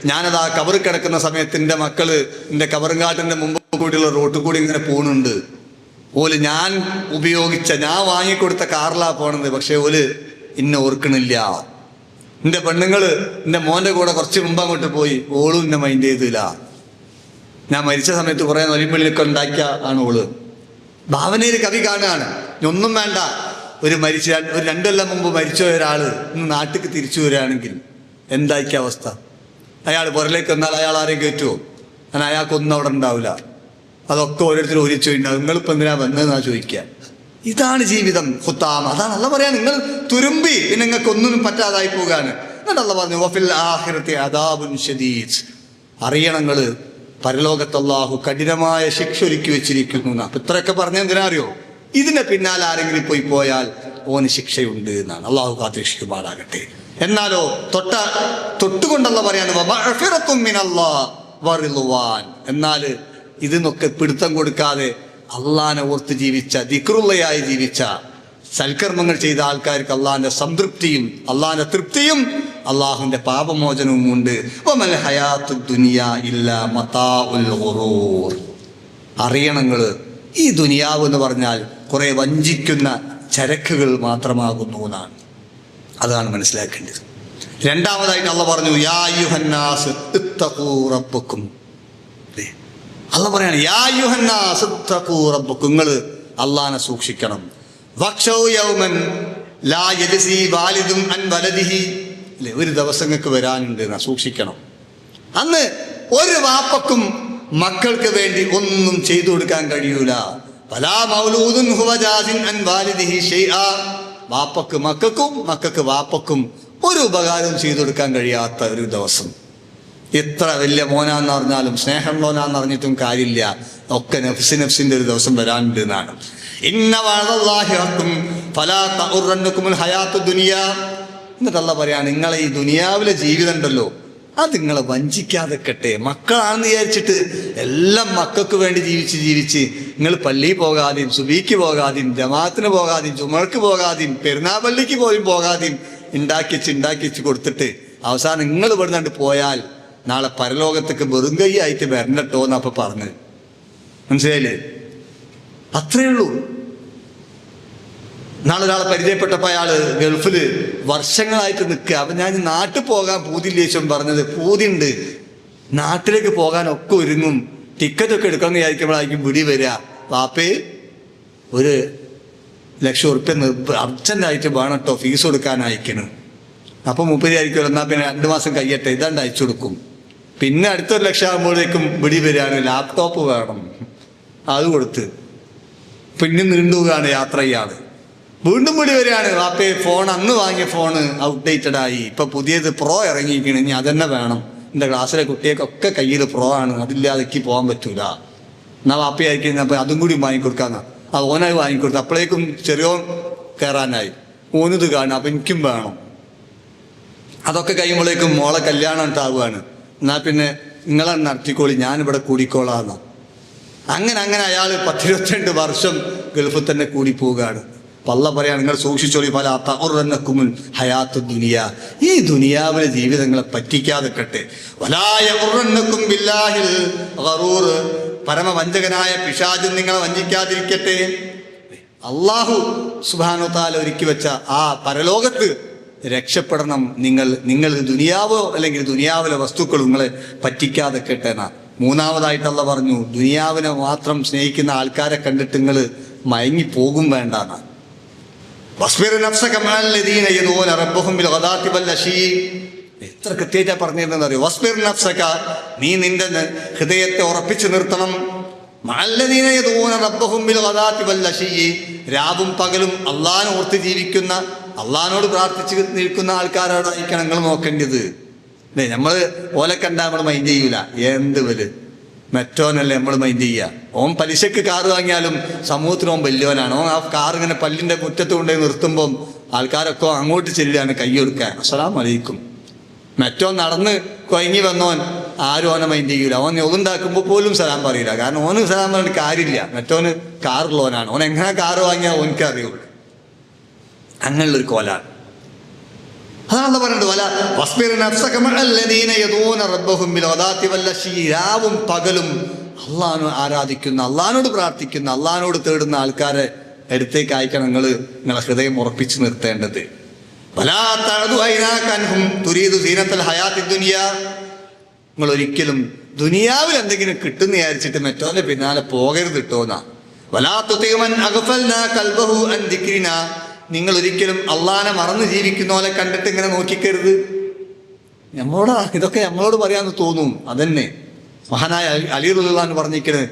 ഞാനതാ കബറ് കിടക്കുന്ന സമയത്ത് എൻ്റെ മക്കള് എൻ്റെ കബറുംകാട്ടിൻ്റെ മുമ്പ് കൂടിയുള്ള റോട്ടിൽ കൂടി ഇങ്ങനെ പോകുന്നുണ്ട്. ഓല് ഞാൻ ഉപയോഗിച്ച, ഞാൻ വാങ്ങിക്കൊടുത്ത കാറിലാ പോണത്. പക്ഷെ ഓല് ഇന്നെ ഓർക്കണില്ല. എൻ്റെ പെണ്ണുങ്ങള് എൻ്റെ മോൻ്റെ കൂടെ കുറച്ച് മുമ്പ് അങ്ങോട്ട് പോയി, ഓളും എന്നെ മൈൻഡ് ചെയ്തില്ല. ഞാൻ മരിച്ച സമയത്ത് കുറെ നൊലിമ്പളിയൊക്കെ ഉണ്ടാക്കിയ ആണ് ഓള്. ഭാവനയിൽ കവി കാണുകയാണ്. ഒന്നും വേണ്ട, ഒരു 2 കൊല്ലം മുമ്പ് മരിച്ച ഒരാള് ഇന്ന് നാട്ടിലേക്ക് തിരിച്ചു വരികയാണെങ്കിൽ എന്തായിരിക്കും അവസ്ഥ? അയാൾ പുറലേക്ക് വന്നാൽ അയാൾ ആരെയും കയറ്റുമോ? കാരണം അയാൾക്കൊന്നും അവിടെ ഉണ്ടാവില്ല. അതൊക്കെ ഓരോരുത്തരും ഒരിച്ചു ഉണ്ടാവും. നിങ്ങളിപ്പോൾ എന്തിനാ വന്നതെന്നാ ചോദിക്കുക. ഇതാണ് ജീവിതം. ഹുത്താമ. അതാണ് അള്ള പറയാൻ, നിങ്ങൾ തുരുമ്പി പിന്നെ നിങ്ങൾക്ക് ഒന്നും പറ്റാതായി പോകാണ്. എന്നിട്ട് അള്ള പറഞ്ഞു വഫിൽ ആഖിറതി അദാബുൻ ശദീദ്. അറിയണങ്ങള് പരലോകത്ത് അല്ലാഹു കഠിനമായ ശിക്ഷ ഒരുക്കി വെച്ചിരിക്കുന്നു. അപ്പൊ ഇത്രയൊക്കെ പറഞ്ഞെന്തിനാ അറിയോ? ഇതിന്റെ പിന്നാലെ ആരെങ്കിലും പോയാൽ ഓന് ശിക്ഷയുണ്ട് എന്നാണ്. അള്ളാഹു കാത്തുരക്ഷിക്കുമാറാകട്ടെ. എന്നാലോ തൊട്ടുകൊണ്ടല്ല പറയാണ് എന്നാൽ ഇതിനൊക്കെ പിടുത്തം കൊടുക്കാതെ അള്ളാനെ ഓർത്ത് ജീവിച്ച, ദിക്റുള്ളയായി ജീവിച്ച, സൽക്കർമ്മങ്ങൾ ചെയ്ത ആൾക്കാർക്ക് അള്ളാഹിന്റെ സംതൃപ്തിയും അള്ളാഹിന്റെ തൃപ്തിയും അള്ളാഹുവിന്റെ പാപമോചനവും ഉണ്ട്. അറിയണങ്ങള് ഈ ദുനിയാവ് എന്ന് പറഞ്ഞാൽ കുറെ വഞ്ചിക്കുന്ന ചരക്കുകൾ മാത്രമാകുന്നു എന്നാണ്. അതാണ് മനസ്സിലാക്കേണ്ടത്. രണ്ടാമതായിട്ട് അള്ള പറഞ്ഞു യാ അയ്യുഹന്നാസ് ഇത്തഖൂ റബ്ബക്കും. അള്ള പറയാണ് യാ അയ്യുഹന്നാസ് ഇത്തഖൂ റബ്ബക്കും, നിങ്ങൾ അള്ളാനെ സൂക്ഷിക്കണം. വഖ്ശൗ യൗമൻ ലാ യജ്സി വാലിദുൻ അൻ വലദിഹി. അല്ലേ, ഒരു ദിവസങ്ങൾക്ക് വരാനുണ്ട്, സൂക്ഷിക്കണം. അന്ന് ഒരു വാപ്പക്കും മക്കൾക്ക് വേണ്ടി ഒന്നും ചെയ്തു കൊടുക്കാൻ കഴിയൂല. ഫലാ മൗലൂദുൻ ഹുവ ജാസിൻ അൻ വാലിദിഹി ഷൈആ. വാപ്പക്ക് മക്കൾക്കും മക്കൾക്ക് വാപ്പക്കും ഒരു ഉപകാരം ചെയ്തു കൊടുക്കാൻ കഴിയാത്ത ഒരു ദിവസം. എത്ര വലിയ മോനാന്ന് പറഞ്ഞാലും സ്നേഹം മോനാന്ന് പറഞ്ഞിട്ടും കാര്യമില്ല. ഒക്കെ നഫ്സിന്റെ ഒരു ദിവസം വരാനുണ്ട് എന്നാണ്. ഇന്ന വഅദല്ലാഹി ഹഖ്ഖുൻ ഫലാ തഉറന്നകുമുൽ ഹയാത്തുദ് ദുനിയാ. എന്നിട്ട് അല്ലാഹ് പറയാണ്, നിങ്ങളെ ഈ ദുനിയാവിലെ ജീവിതം ഉണ്ടല്ലോ, അത് നിങ്ങളെ വഞ്ചിക്കാതെക്കട്ടെ. മക്കളാണെന്ന് വിചാരിച്ചിട്ട് എല്ലാം മക്കൾക്ക് വേണ്ടി ജീവിച്ച് നിങ്ങൾ പള്ളിയിൽ പോകാതെയും സുബീക്ക് പോകാതെയും ജമാഅത്തിന് പോകാതെയും ജുമഅക്ക് പോകാതെയും പെരുന്നാപ്പള്ളിക്ക് പോലും പോകാതെയും ഉണ്ടാക്കിച്ച് കൊടുത്തിട്ട് അവസാനം നിങ്ങൾ ഇവിടെ നിന്ന് പോയാൽ നാളെ പരലോകത്തേക്ക് വെറും കൈ ആയിട്ട് വരണ്ടട്ടോ എന്നപ്പൊ പറഞ്ഞത്. മനസ്സിലായില്ലേ? അത്രയേ ഉള്ളൂ. നാളെ ഒരാളെ പരിചയപ്പെട്ടപ്പോൾ അയാള് ഗൾഫില് വർഷങ്ങളായിട്ട് നിൽക്കുക. അപ്പൊ ഞാൻ നാട്ടിൽ പോകാൻ പൂതിയില്ലേശം പറഞ്ഞത്, പൂതിയുണ്ട്, നാട്ടിലേക്ക് പോകാനൊക്കെ ഒരുങ്ങും, ടിക്കറ്റൊക്കെ എടുക്കണം എന്ന് വിചാരിക്കുമ്പോഴായിരിക്കും വിടി വരിക. വാപ്പേ 1,00,000 അർജന്റായിട്ട് വേണം കേട്ടോ, ഫീസ് കൊടുക്കാൻ അയക്കണം. അപ്പം 30 ആയിരിക്കുമല്ലോ, എന്നാൽ പിന്നെ 2 മാസം കഴിയട്ടെ, ഇതാണ്ട് അയച്ചു കൊടുക്കും. പിന്നെ അടുത്ത 1,00,000 ആകുമ്പോഴേക്കും വിടി വരികയാണ്, ലാപ്ടോപ്പ് വേണം, അത് കൊടുത്ത് പിന്നെ നീണ്ടുകയാണ് യാത്ര ചെയ്യാതെ. വീണ്ടും വിടി വരികയാണ്, വാപ്പേ ഫോൺ, അന്ന് വാങ്ങിയ ഫോണ് ഔട്ട്ഡേറ്റഡ് ആയി, ഇപ്പൊ പുതിയത് പ്രോ ഇറങ്ങിയിരിക്കണം, ഇനി അതന്നെ വേണം. എൻ്റെ ക്ലാസ്സിലെ കുട്ടികൾക്കൊക്കെ കയ്യിൽ പ്രോ ആണ്, അതില്ലാതെക്ക് പോകാൻ പറ്റൂല. എന്നാൽ വാപ്പയായിരിക്കും അപ്പൊ അതും കൂടി വാങ്ങിക്കൊടുക്കാന്നാ. അത് ഓനായി വാങ്ങിക്കൊടുത്തു. അപ്പോഴേക്കും ചെറിയോൻ കയറാനായി, ഓനിത് കാണും, അപ്പൊ എനിക്കും വേണം. അതൊക്കെ കഴിയുമ്പോഴേക്കും മോളെ കല്യാണം ഉണ്ടാവുകയാണ്. എന്നാൽ പിന്നെ നിങ്ങളെ നടത്തിക്കോളി, ഞാനിവിടെ കൂടിക്കോളാന്ന്. അങ്ങനെ അയാൾ 10-22 വർഷം ഗൾഫിൽ തന്നെ കൂടി പോവുകയാണ്. പള്ള പറയാൻ, നിങ്ങൾ സൂക്ഷിച്ചോളി, പല തഉറന്നകുമുൽ ഹയാത്തുദ് ദുനിയാ. ഈ ദുനിയാവിലെ ജീവിതങ്ങളെ പറ്റിക്കാതെക്കട്ടെ. വലാ യഉറന്നകും ബില്ലാഹിൽ ഗറൂർ. പരമവഞ്ചകനായ പിശാചും നിങ്ങളെ വഞ്ചിക്കാതിരിക്കട്ടെ. അള്ളാഹു സുബ്ഹാനഹു വ തആല ഒരുക്കി വെച്ച ആ പരലോകത്ത് രക്ഷപ്പെടണം നിങ്ങൾ ദുനിയാവോ അല്ലെങ്കിൽ ദുനിയാവിലെ വസ്തുക്കൾ നിങ്ങളെ പറ്റിക്കാതെക്കട്ടെ എന്നാ. മൂന്നാമതായിട്ട് അല്ലാഹ് പറഞ്ഞു, ദുനിയാവിനെ മാത്രം സ്നേഹിക്കുന്ന ആൾക്കാരെ കണ്ടിട്ട് നിങ്ങൾ മയങ്ങി പോകും വേണ്ടാന്നാ. എത്ര കൃത്യമായിട്ടാ പറഞ്ഞിരുന്നെന്ന് അറിയോ? വസ്ബിർ നഫ്സക, നീ നിന്റെ ഹൃദയത്തെ ഉറപ്പിച്ചു നിർത്തണം. മഅല്ലദീന യദൂന റബ്ബഹും ബിൽ ഗദാത്തി വൽ അശിയ്യി, രാവും പകലും അള്ളാഹിനെ ഓർത്ത് ജീവിക്കുന്ന, അള്ളാഹിനോട് പ്രാർത്ഥിച്ച് നിൽക്കുന്ന ആൾക്കാരോടായിരിക്കണം നിങ്ങൾ നോക്കേണ്ടത്. അല്ലേ, നമ്മൾ ഓലെ കണ്ടാൽ നമ്മൾ മൈൻഡ് ചെയ്യൂല. എന്ത് വല് മെറ്റോനല്ലേ നമ്മൾ മൈൻഡ് ചെയ്യുക. ഓൻ പലിശക്ക് കാറ് വാങ്ങിയാലും സമൂഹത്തിന് ഓൻ വലിയവനാണ്. ഓൻ ആ കാർ ഇങ്ങനെ പല്ലിൻ്റെ മുറ്റത്ത് കൊണ്ടുപോയി നിർത്തുമ്പം ആൾക്കാരൊക്കെ അങ്ങോട്ട് ചെല്ലുകയാണ് കൈ കൊടുക്കാൻ, അസ്സലാമു അലൈക്കും. മറ്റോൻ നടന്ന് കൊയങ്ങി വന്നോൻ ആരും ഓനെ മൈൻഡ് ചെയ്യൂല. ഓൻ ഒതുണ്ടാക്കുമ്പോൾ പോലും സലാം പറയില്ല. കാരണം ഓന് സലാം പറഞ്ഞിട്ട് കാര്യമില്ല. മറ്റോന് കാറുള്ളവനാണ്. ഓൻ എങ്ങനെ കാറ് വാങ്ങിയാൽ ഓനക്ക് അറിയുള്ളൂ. അങ്ങനെയുള്ളൊരു കോലാണ്. അതാണ് പറയുന്നത്, രാവും പകലും അള്ളാഹു ആരാധിക്കുന്ന, അള്ളാഹിനോട് പ്രാർത്ഥിക്കുന്ന, അള്ളാഹിനോട് തേടുന്ന ആൾക്കാരെ അടുത്തേക്ക് അയക്കണം നിങ്ങളെ ഹൃദയം ഉറപ്പിച്ച് നിർത്തേണ്ടത്. നിങ്ങൾ ഒരിക്കലും ദുനിയാവിൽ എന്തെങ്കിലും കിട്ടുന്ന വിചാരിച്ചിട്ട് മറ്റോന്റെ പിന്നാലെ പോകരുത് കിട്ടോന്നാ. നിങ്ങൾ ഒരിക്കലും അള്ളാനെ മറന്ന് ജീവിക്കുന്ന പോലെ കണ്ടിട്ട് ഇങ്ങനെ നോക്കിക്കരുത്. ഇതൊക്കെ നമ്മളോട് പറയാന്ന് തോന്നും. അതന്നെ മഹാനായ അലി റളിയല്ലാഹു അൻഹു പറഞ്ഞിരിക്കുന്നത്,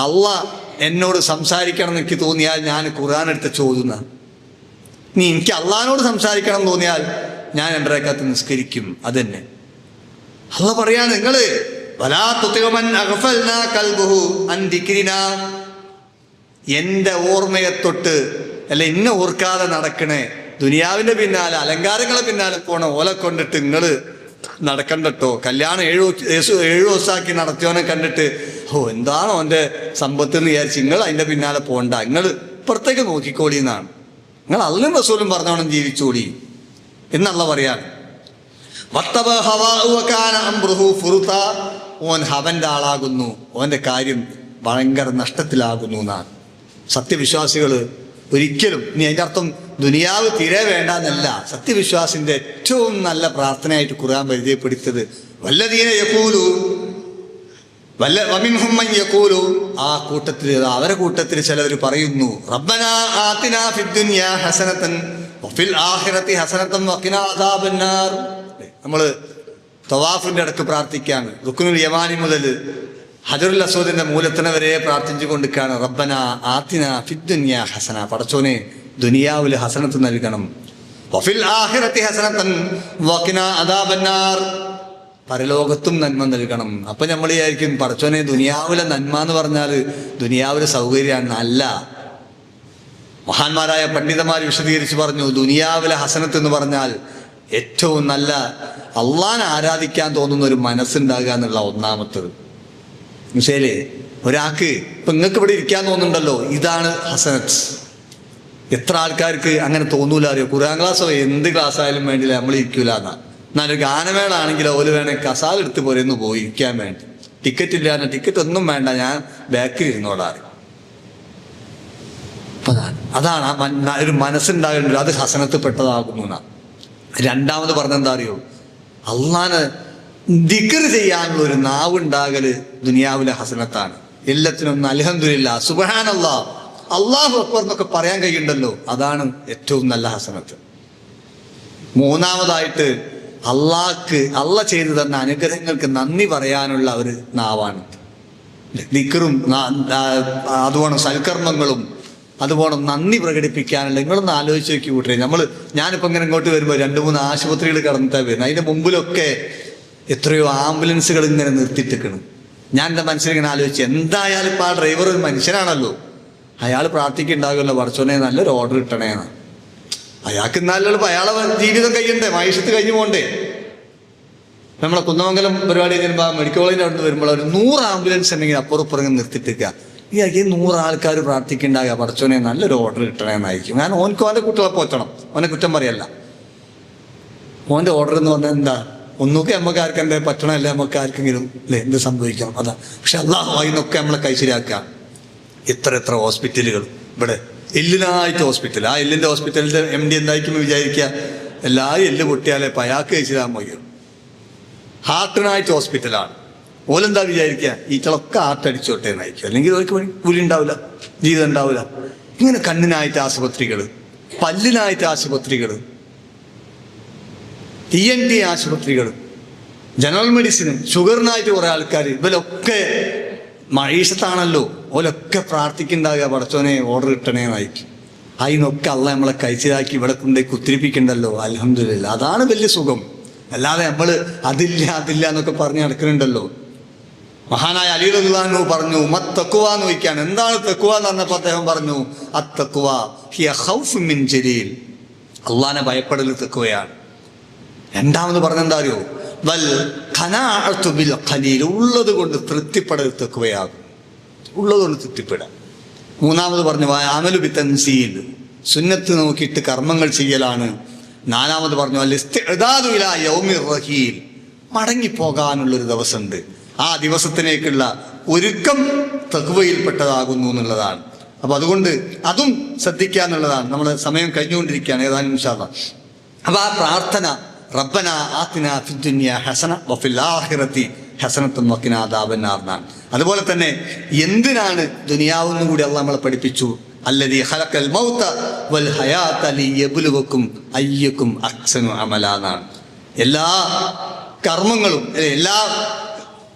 അള്ളാഹ് എന്നോട് സംസാരിക്കണം എന്ന് എനിക്ക് തോന്നിയാൽ ഞാൻ ഖുർആൻ എടുത്ത് ചോദിക്കുന്ന, നീ എനിക്ക് അള്ളാഹിനോട് സംസാരിക്കണം എന്ന് തോന്നിയാൽ ഞാൻ 2 റക്അത്ത് നിസ്കരിക്കും. അതന്നെ അള്ളാഹ് പറയാണ്, നിങ്ങള് എന്റെ ഓർമ്മയെ തൊട്ട് അല്ല എന്നെ ഓർക്കാതെ നടക്കണേ, ദുനിയാവിന്റെ പിന്നാലെ അലങ്കാരങ്ങളെ പിന്നാലെ പോണ ഓലെ കൊണ്ടിട്ട് നിങ്ങള് നടക്കണ്ടട്ടോ. കല്യാണം 7 ദിവസമാക്കി നടത്തിയോനെ കണ്ടിട്ട് എന്താണോ അവന്റെ സമ്പത്ത് എന്ന് വിചാരിച്ച് നിങ്ങൾ അതിന്റെ പിന്നാലെ പോണ്ട. നിങ്ങൾ ഇപ്പുറത്തേക്ക് നോക്കിക്കോളി എന്നാണ്. നിങ്ങൾ അല്ലാഹും റസൂലും പറഞ്ഞോണം ജീവിച്ചോളി എന്നല്ല പറയാൻ. ഓൻ ഹവന്റെ ആളാകുന്നു, ഓന്റെ കാര്യം ഭയങ്കര നഷ്ടത്തിലാകുന്നു എന്നാണ്. സത്യവിശ്വാസികൾ ഒരിക്കലും, ഇനി അതിൻ്റെ അർത്ഥം ദുനിയാവ് തീരെ വേണ്ടെന്നല്ല. സത്യവിശ്വാസിന്റെ ഏറ്റവും നല്ല പ്രാർത്ഥനയായിട്ട് ഖുർആൻ പരിചയപ്പെടുത്തത് വല്ലദീന യഖൂലു വമിൻഹും മൻ യഖൂലു, ആ കൂട്ടത്തിൽ അവരെ കൂട്ടത്തിൽ ചിലർ പറയുന്നു, റബ്ബനാ ആതിനാ ഫിദ്ദുനിയാ ഹസനതൻ വഫിൽ ആഖിറതി ഹസനതൻ വഖിനാ അദാബന്നാർ. നമ്മൾ തവാഫിന്റെ ഇടക്ക് പ്രാർത്ഥിക്കാണ്. റുക്നുൽ യമാനി മുതൽ ഹജറുൽ അസ്വദിന്റെ മൂലത്തിനെ വരെ പ്രാർത്ഥിച്ചു കൊണ്ടിരിക്കുകയാണ്, റബ്ബന ആതിന ഫിദ്ദുനിയാ ഹസന, പടച്ചോനെ ദുനിയാവിൽ ഹസനത്ത് നൽകണം, വഫിൽ ആഖിറതി ഹസനതൻ വഖിനാ അദാബന്നാർ, പരലോകത്തും നന്മ നൽകണം. അപ്പൊ നമ്മൾ വിചാരിക്കും പടച്ചോനെ ദുനിയാവിലെ നന്മ എന്ന് പറഞ്ഞാൽ ദുനിയാവിലെ സൗകര്യമാണ്. അല്ല, മഹാന്മാരായ പണ്ഡിതന്മാർ വിശദീകരിച്ച് പറഞ്ഞു, ദുനിയാവിലെ ഹസനത്ത് എന്ന് പറഞ്ഞാൽ ഏറ്റവും നല്ല അള്ളാനെ ആരാധിക്കാൻ തോന്നുന്ന ഒരു മനസ്സുണ്ടാകുക എന്നുള്ള ഒന്നാമത്തത്. മനസ്സിലേ, ഒരാൾക്ക് ഇപ്പൊ നിങ്ങൾക്ക് ഇവിടെ ഇരിക്കാൻ തോന്നുന്നുണ്ടല്ലോ, ഇതാണ് ഹസനത്ത്. എത്ര ആൾക്കാർക്ക് അങ്ങനെ തോന്നൂല അറിയോ? ഖുർആൻ ക്ലാസ്സോ എന്ത് ക്ലാസ് ആയാലും വേണ്ടില്ല നമ്മൾ ഇരിക്കൂല എന്നാ. എന്നാലും ഗാനമേള ആണെങ്കിലോ ഓല് വേണേൽ കസാല എടുത്ത് പോരെന്ന് പോയി ഇരിക്കാൻ വേണ്ടി. ടിക്കറ്റ് ഇല്ല, ടിക്കറ്റ് ഒന്നും വേണ്ട, ഞാൻ ബാക്കിൽ ഇരുന്നോടാറ്. അതാണ് ഒരു മനസ്സുണ്ടാകേണ്ടത്, അത് ഹസനത്ത് പെട്ടതാകുന്നു എന്നാ. രണ്ടാമത് പറഞ്ഞെന്താ അറിയോ? അള്ളാനെ ദിക്ർ ചെയ്യാനുള്ള ഒരു നാവുണ്ടാകല് ദുനിയാവിലെ ഹസനത്താണ്. എല്ലാത്തിനും അൽഹംദുലില്ലാഹ്, സുബ്ഹാനല്ലാഹ്, അല്ലാഹു അക്ബർ എന്നൊക്കെ പറയാൻ കഴിയുണ്ടല്ലോ, അതാണ് ഏറ്റവും നല്ല ഹസനത്ത്. മൂന്നാമതായിട്ട് അള്ള ചെയ്തു തന്ന അനുഗ്രഹങ്ങൾക്ക് നന്ദി പറയാനുള്ള ഒരു നാവാണ് ദിക്റും. അതുപോലെ സൽക്കർമ്മങ്ങളും അതുപോലെ നന്ദി പ്രകടിപ്പിക്കാനുള്ള. നിങ്ങളൊന്ന് ആലോചിച്ച് നോക്കി കൂട്ടരെ, ഞാനിപ്പോൾ ഇങ്ങനെ ഇങ്ങോട്ട് വരുമ്പോൾ 2-3 ആശുപത്രികൾ കടന്നിട്ടാണ് വരുന്നത്. അതിൻ്റെ മുമ്പിലൊക്കെ എത്രയോ ആംബുലൻസുകൾ ഇങ്ങനെ നിർത്തിയിട്ടിരിക്കണം. ഞാൻ എൻ്റെ മനസ്സിലിങ്ങനെ ആലോചിച്ച്, എന്തായാലും ഇപ്പോൾ ആ ഡ്രൈവർ ഒരു മനുഷ്യനാണല്ലോ, അയാൾ പ്രാർത്ഥിക്കുന്നുണ്ടാകുമല്ലോ, പടച്ചോനെ നല്ലൊരു ഓർഡർ കിട്ടണേന്ന്. അയാൾക്ക് എന്നാലും അയാളെ ജീവിതം കഴിയണ്ടേ, മൈഷത്ത് കഴിഞ്ഞു പോകണ്ടേ. നമ്മളെ കുന്നമംഗലം പരിപാടി കഴിയുമ്പോൾ മെഡിക്കൽ കോളേജിൻ്റെ അവിടെ നിന്ന് വരുമ്പോൾ ഒരു 100 ആംബുലൻസ് ഉണ്ടെങ്കിൽ അപ്പുറം നിർത്തിയിട്ടിരിക്കുക. ഈ 100 ആൾക്കാർ പ്രാർത്ഥിക്കുന്നുണ്ടാകുക, പടച്ചോനെ നല്ലൊരു ഓർഡർ കിട്ടണേന്നായിരിക്കും. ഞാൻ ഓൻ്റെ കുട്ടികളെ പോറ്റണം, ഓനെ കുറ്റം പറയല്ല. ഓൻ്റെ ഓർഡർ എന്ന് പറഞ്ഞാൽ എന്താ? ഒന്നൊക്കെ നമുക്ക് ആർക്കെന്താ പറ്റണമല്ലേ, നമുക്ക് ആർക്കെങ്കിലും അല്ലേ എന്ത് സംഭവിക്കണം, അതാ. പക്ഷെ അല്ലാഹു അതിനൊക്കെ നമ്മളെ കൈശരിയാക്കുക. എത്ര ഹോസ്പിറ്റലുകൾ ഇവിടെ, എല്ലിനായിട്ട് ഹോസ്പിറ്റൽ. ആ എല്ലിൻ്റെ ഹോസ്പിറ്റലിൻ്റെ MD എന്തായിരിക്കും വിചാരിക്കുക, എല്ലാവരും എല്ല് പൊട്ടിയാലേ പയാക്ക് കഴിച്ചിടാൻ മതിയോ. ഹാർട്ടിനായിട്ട് ഹോസ്പിറ്റലാണ്. ഓലെന്താ വിചാരിക്കുക, ഈറ്റളൊക്കെ ഹാർട്ട് അടിച്ചോട്ടെ എന്നായിരിക്കും. അല്ലെങ്കിൽ അവർക്ക് കൂലി ഉണ്ടാവില്ല, ജീവിതം ഉണ്ടാവില്ല. ഇങ്ങനെ കണ്ണിനായിട്ട് ആശുപത്രികൾ, പല്ലിനായിട്ട് ആശുപത്രികൾ, ENT ആശുപത്രികൾ, ജനറൽ മെഡിസിന്, ഷുഗറിനായിട്ട് കുറേ ആൾക്കാർ. ഇവരൊക്കെ മഴീഷത്താണല്ലോ, ഓലൊക്കെ പ്രാർത്ഥിക്കുന്നുണ്ടാകുക, പടച്ചോനെ ഓർഡർ കിട്ടണേന്നായിരിക്കും. അതിനൊക്കെ അള്ളാഹ് നമ്മളെ കഴിച്ചിലാക്കി ഇവിടെ കൊണ്ടുപോയി കുത്തിരിപ്പിക്കണ്ടല്ലോ. അൽഹംദുലില്ലാ, അതാണ് വലിയ സുഖം. അല്ലാതെ നമ്മൾ അതില്ല എന്നൊക്കെ പറഞ്ഞ് നടക്കുന്നുണ്ടല്ലോ. മഹാനായ അലി റളിയല്ലാഹു അൻഹു പറഞ്ഞു മത്തഖ്വ എന്ന് ചോദിക്കാൻ, എന്താണ് തഖ്വ എന്ന് പറഞ്ഞപ്പോൾ അദ്ദേഹം പറഞ്ഞു അത്തഖ്വ ഹിയ ഖൗഫു മിൻ ജലീൽ, അള്ളാഹനെ ഭയപ്പെടൽ തഖ്വയാണ്. രണ്ടാമത് പറഞ്ഞെന്താ അറിയോ, വൽ ഖനാഅതു ബിൽ ഖലീൽ, ഉള്ളത് കൊണ്ട് തൃപ്തിപ്പെടൽ തഖ്വയാകും, ഉള്ളത് കൊണ്ട് തൃപ്തിപ്പെടാം. മൂന്നാമത് പറഞ്ഞു അമലു ബി തൻസീൽ, സുന്നത്ത് നോക്കിയിട്ട് കർമ്മങ്ങൾ ചെയ്യലാണ്. നാലാമത് പറഞ്ഞു അൽ ഇസ്തിഅദാദു ഇലാ യൗമിർ റഹീൽ, മടങ്ങിപ്പോകാനുള്ളൊരു ദിവസമുണ്ട്, ആ ദിവസത്തിലേക്കുള്ള ഒരുക്കം തഖ്വയിൽപ്പെട്ടതാകുന്നു എന്നുള്ളതാണ്. അപ്പൊ അതുകൊണ്ട് അതും ശ്രദ്ധിക്കുക എന്നുള്ളതാണ്. നമ്മൾ സമയം കഴിഞ്ഞുകൊണ്ടിരിക്കുകയാണ്, ഏതാനും ഇൻഷാ അല്ലാഹ്. അപ്പൊ ആ പ്രാർത്ഥന റബ്ബന ആതിനാ ഫിദ്ദുനിയ ഹസന വഫിൽ ആഖിറതി ഹസനത്തുൻ വഖിനാ അദാബന്നാർ എന്നാണ്. അതുപോലെ തന്നെ എന്തിനാണ് ദുനിയാവെന്നും കൂടി അള്ളാഹ് നമ്മളെ പഠിപ്പിച്ചു. അല്ലദീ ഖലഖൽ മൗത വൽ ഹയാത ലിയബ്ലുവക്കും അയ്യക്കും അഹ്സനു അമല എന്നാണ്. എല്ലാ കർമ്മങ്ങളും എല്ലാ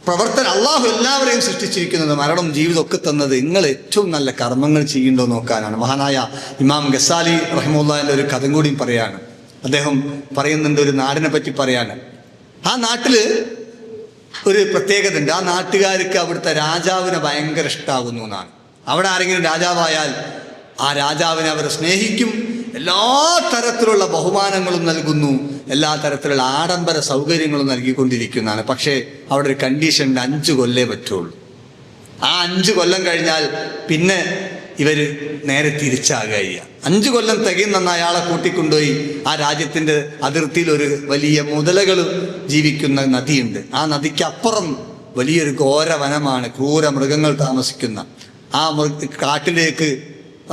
പ്രവർത്തനം അള്ളാഹു എല്ലാവരെയും സൃഷ്ടിച്ചിരിക്കുന്നത്, മരണം ജീവിതം ഒക്കെ തന്നത് നിങ്ങൾ ഏറ്റവും നല്ല കർമ്മങ്ങൾ ചെയ്യുന്നുണ്ടോ നോക്കാനാണ്. മഹാനായ ഇമാം ഗസാലി റഹിമഹുല്ലാഹിന്റെ ഒരു കഥ കൂടിയും പറയാണ്. അദ്ദേഹം പറയുന്നുണ്ട്, ഒരു നാടിനെ പറ്റി പറയാണ്. ആ നാട്ടില് ഒരു പ്രത്യേകത ഉണ്ട്. ആ നാട്ടുകാർക്ക് അവിടുത്തെ രാജാവിനെ ഭയങ്കര ഇഷ്ടമാകുന്നു എന്നാണ്. അവിടെ ആരെങ്കിലും രാജാവായാൽ ആ രാജാവിനെ അവർ സ്നേഹിക്കും, എല്ലാ തരത്തിലുള്ള ബഹുമാനങ്ങളും നൽകുന്നു, എല്ലാ തരത്തിലുള്ള ആഡംബര സൗകര്യങ്ങളും നൽകിക്കൊണ്ടിരിക്കുന്നതാണ്. പക്ഷേ അവിടെ ഒരു കണ്ടീഷൻ ഉണ്ട്, 5 കൊല്ലേ പറ്റുള്ളൂ. ആ 5 കൊല്ലം കഴിഞ്ഞാൽ പിന്നെ ഇവർ നേരെ തിരിച്ചാകുക. 5 കൊല്ലം തികയുന്ന അയാളെ കൂട്ടിക്കൊണ്ടുപോയി ആ രാജ്യത്തിൻ്റെ അതിർത്തിയിൽ ഒരു വലിയ മുതലകൾ ജീവിക്കുന്ന നദിയുണ്ട്. ആ നദിക്ക് അപ്പുറം വലിയൊരു ഘോര വനമാണ്, ക്രൂര മൃഗങ്ങൾ താമസിക്കുന്ന. ആ കാട്ടിലേക്ക്,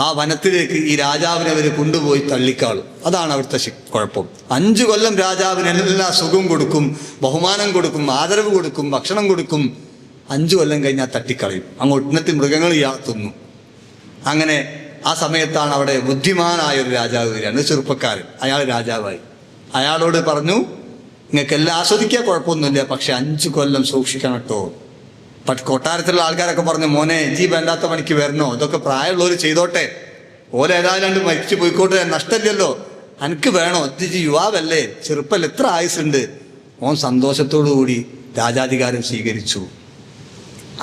ആ വനത്തിലേക്ക് ഈ രാജാവിനെ അവർ കൊണ്ടുപോയി തള്ളിക്കാളും. അതാണ് അവിടുത്തെ കുഴപ്പം. 5 കൊല്ലം രാജാവിന് എല്ലാ സുഖവും കൊടുക്കും, ബഹുമാനം കൊടുക്കും, ആദരവ് കൊടുക്കും, ഭക്ഷണം കൊടുക്കും. 5 കൊല്ലം കഴിഞ്ഞാൽ തട്ടിക്കളയും. അങ്ങോട്ട് ഇന്നത്തെ മൃഗങ്ങൾ ഇയാൾ തിന്നു. അങ്ങനെ ആ സമയത്താണ് അവിടെ ബുദ്ധിമാനായ ഒരു രാജാവ് വരികയാണ്, ചെറുപ്പക്കാരൻ. അയാൾ രാജാവായി. അയാളോട് പറഞ്ഞു, നിങ്ങൾക്ക് എല്ലാം ആസ്വദിക്കാൻ കുഴപ്പമൊന്നുമില്ല, പക്ഷെ 5 കൊല്ലം സൂക്ഷിക്കണം കേട്ടോ. കൊട്ടാരത്തിലുള്ള ആൾക്കാരൊക്കെ പറഞ്ഞു, മോനെ ജി വേണ്ടാത്ത പണിക്ക് വരണോ, ഇതൊക്കെ പ്രായമുള്ളവർ ചെയ്തോട്ടെ, ഓല ഏതായാലും മരിച്ചു പോയിക്കോട്ടെ, നഷ്ടമില്ലല്ലോ, എനിക്ക് വേണോ, ജി യുവാവല്ലേ, ചെറുപ്പല്ലേ, എത്ര ആയുസുണ്ട്. ഓൻ സന്തോഷത്തോടു കൂടി രാജാധികാരം സ്വീകരിച്ചു.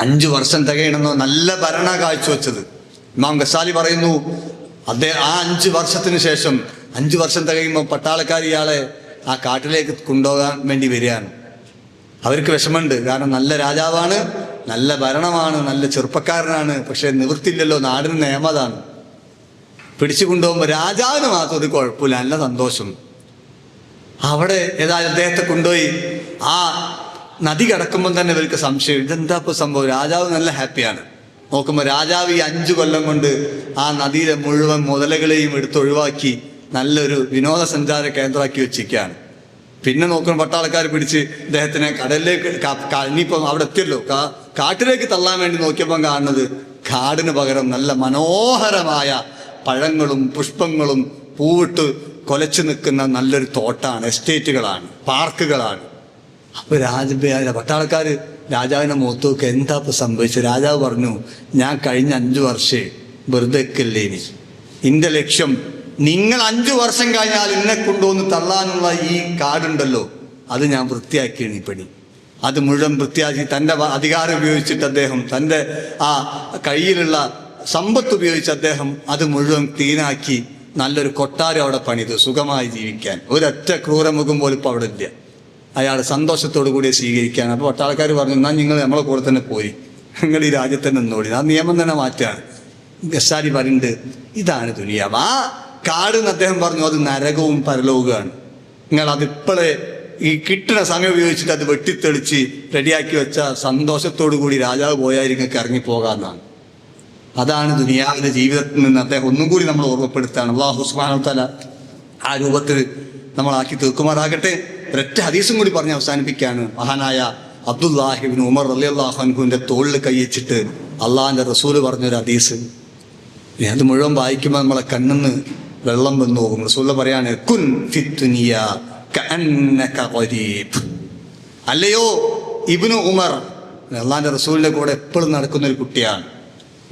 5 വർഷം തികയണമെന്നോ നല്ല ഭരണ കാഴ്ചവെച്ചത്. ഇമാം ഗസാലി പറയുന്നു, അദ്ദേഹം ആ 5 വർഷത്തിന് ശേഷം 5 വർഷം തികയുമ്പോൾ പട്ടാളക്കാർ ഇയാളെ ആ കാട്ടിലേക്ക് കൊണ്ടുപോകാൻ വേണ്ടി വരികയാണ്. അവർക്ക് വിഷമമുണ്ട്, കാരണം നല്ല രാജാവാണ്, നല്ല ഭരണമാണ്, നല്ല ചെറുപ്പക്കാരനാണ്. പക്ഷെ നിവൃത്തിയില്ലല്ലോ, നാടിന് നിയമതാണ്. പിടിച്ചു കൊണ്ടുപോകുമ്പോൾ രാജാവിന് മാത്രം ഒരു കുഴപ്പമില്ല, നല്ല സന്തോഷം. അവിടെ ഏതായാലും അദ്ദേഹത്തെ കൊണ്ടുപോയി ആ നദി കടക്കുമ്പോൾ തന്നെ ഇവർക്ക് സംശയം, ഇതെന്താ ഇപ്പോൾ സംഭവം. രാജാവ് നല്ല ഹാപ്പിയാണ്. നോക്കുമ്പോൾ രാജാവ് ഈ 5 കൊല്ലം കൊണ്ട് ആ നദിയിലെ മുഴുവൻ മുതലകളെയും എടുത്തൊഴിവാക്കി നല്ലൊരു വിനോദസഞ്ചാര കേന്ദ്രമാക്കി വെച്ചിരിക്കുകയാണ്. പിന്നെ നോക്കുമ്പോൾ പട്ടാളക്കാർ പിടിച്ച് ഇദ്ദേഹത്തിനെ കടലിലേക്ക്, ഇനിയിപ്പം അവിടെ എത്തിയല്ലോ, കാട്ടിലേക്ക് തള്ളാൻ വേണ്ടി നോക്കിയപ്പം കാണുന്നത് കാടിന് പകരം നല്ല മനോഹരമായ പഴങ്ങളും പുഷ്പങ്ങളും പൂവിട്ട് കൊലച്ചു നിൽക്കുന്ന നല്ലൊരു തോട്ടാണ്, എസ്റ്റേറ്റുകളാണ്, പാർക്കുകളാണ്. അപ്പോൾ പട്ടാളക്കാർ രാജാവിനെ മുഖത്ത് നോക്കുക, എന്താ ഇപ്പം സംഭവിച്ചത്. രാജാവ് പറഞ്ഞു, ഞാൻ കഴിഞ്ഞ 5 വർഷം വെറുതെ വെക്കല്ലേ, ഇനി എൻ്റെ ലക്ഷ്യം നിങ്ങൾ 5 വർഷം കഴിഞ്ഞാൽ എന്നെ കൊണ്ടുവന്ന് തള്ളാനുള്ള ഈ കാടുണ്ടല്ലോ, അത് ഞാൻ വൃത്തിയാക്കിയാണ് ഈ പണി. അത് മുഴുവൻ വൃത്തിയാക്കി തൻ്റെ അധികാരം ഉപയോഗിച്ചിട്ട് അദ്ദേഹം തൻ്റെ ആ കയ്യിലുള്ള സമ്പത്ത് ഉപയോഗിച്ച് അദ്ദേഹം അത് മുഴുവൻ ക്ലീനാക്കി നല്ലൊരു കൊട്ടാരം അവിടെ പണിത് സുഖമായി ജീവിക്കാൻ. ഒരൊറ്റ ക്രൂരമുഖം പോലും ഇപ്പോൾ അവിടെ ഇല്ല. അയാൾ സന്തോഷത്തോടു കൂടി സ്വീകരിക്കാൻ. അപ്പോൾ പട്ടാളക്കാർ പറഞ്ഞു, എന്നാൽ നിങ്ങൾ നമ്മളെ കൂടെ തന്നെ പോയി, നിങ്ങൾ ഈ രാജ്യത്ത് നിന്നോടി. ആ നിയമം തന്നെ മാറ്റാണ്. ഗസാലി പറയുന്നുണ്ട്, ഇതാണ് ദുനിയാവ്. ആ കാടെന്ന് അദ്ദേഹം പറഞ്ഞു, അത് നരകവും പരലോകമാണ്. നിങ്ങൾ അതിപ്പോഴേ ഈ കിട്ടുന്ന സമയം ഉപയോഗിച്ചിട്ട് അത് വെട്ടിത്തെളിച്ച് റെഡിയാക്കി വെച്ച സന്തോഷത്തോടു കൂടി രാജാവ് പോയാൽ നിങ്ങൾക്ക് ഇറങ്ങിപ്പോകാമെന്നാണ്. അതാണ് ദുനിയാവിൻ്റെ ജീവിതത്തിൽ നിന്ന് അദ്ദേഹം ഒന്നും കൂടി നമ്മൾ ഓർമ്മപ്പെടുത്താണ്. അല്ലാഹു സുബ്ഹാനഹു വ തആല ആ രൂപത്തിൽ നമ്മളാക്കി തീർക്കുമാറാകട്ടെ. ഒരൊറ്റ ഹദീസും കൂടി പറഞ്ഞ് അവസാനിപ്പിക്കുകയാണ്. മഹാനായ അബ്ദുല്ലാഹി ഇബ്നു ഉമർ റളിയല്ലാഹു അൻഹുവിൻ്റെ തോളിൽ കൈവച്ചിട്ട് അള്ളാഹിൻ്റെ റസൂല് പറഞ്ഞൊരു ഹദീസ്, അത് മുഴുവൻ വായിക്കുമ്പോൾ നമ്മളെ കണ്ണിന്ന് വെള്ളം വന്നു പോകും. റസൂല് പറയാണ്, കുൻ ഫിദ്ദുനിയ കഅന്നക ഗരീബ്. അല്ലയോ ഇബ്നു ഉമർ, അള്ളാഹിൻ്റെ റസൂലിൻ്റെ കൂടെ എപ്പോഴും നടക്കുന്ന ഒരു കുട്ടിയാണ്.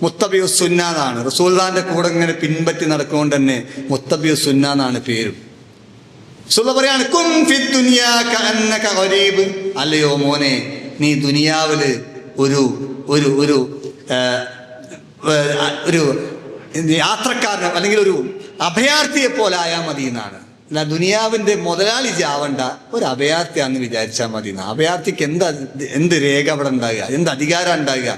മുത്തബിയു സുന്ന എന്നാണ്. റസൂലുള്ളാഹിന്റെ കൂടെ ഇങ്ങനെ പിൻപറ്റി നടക്കുകൊണ്ട് തന്നെ മുത്തബിയു സുന്ന എന്നാണ് പേരും. റസൂലുള്ളാഹി പറയാണ്, കുൻ ഫിദ് ദുനിയാ കഅന്നക ഗരീബ്. അല്ലയോ മോനെ, നീ ദുനിയാവില് ഒരു ഒരു ഒരു ഒരു യാത്രക്കാരൻ അല്ലെങ്കിൽ ഒരു അഭയാർത്ഥിയെ പോലെ ആയാൽ മതി എന്നാണ്. അല്ല, ദുനിയാവിന്റെ മുതലാളി ആവണ്ട, ഒരു അഭയാർത്ഥിയാന്ന് വിചാരിച്ചാൽ മതി എന്നാ. അഭയാർത്ഥിക്ക് എന്ത് രേഖ അവിടെ ഉണ്ടാകുക, എന്ത് അധികാരം ഉണ്ടാകുക?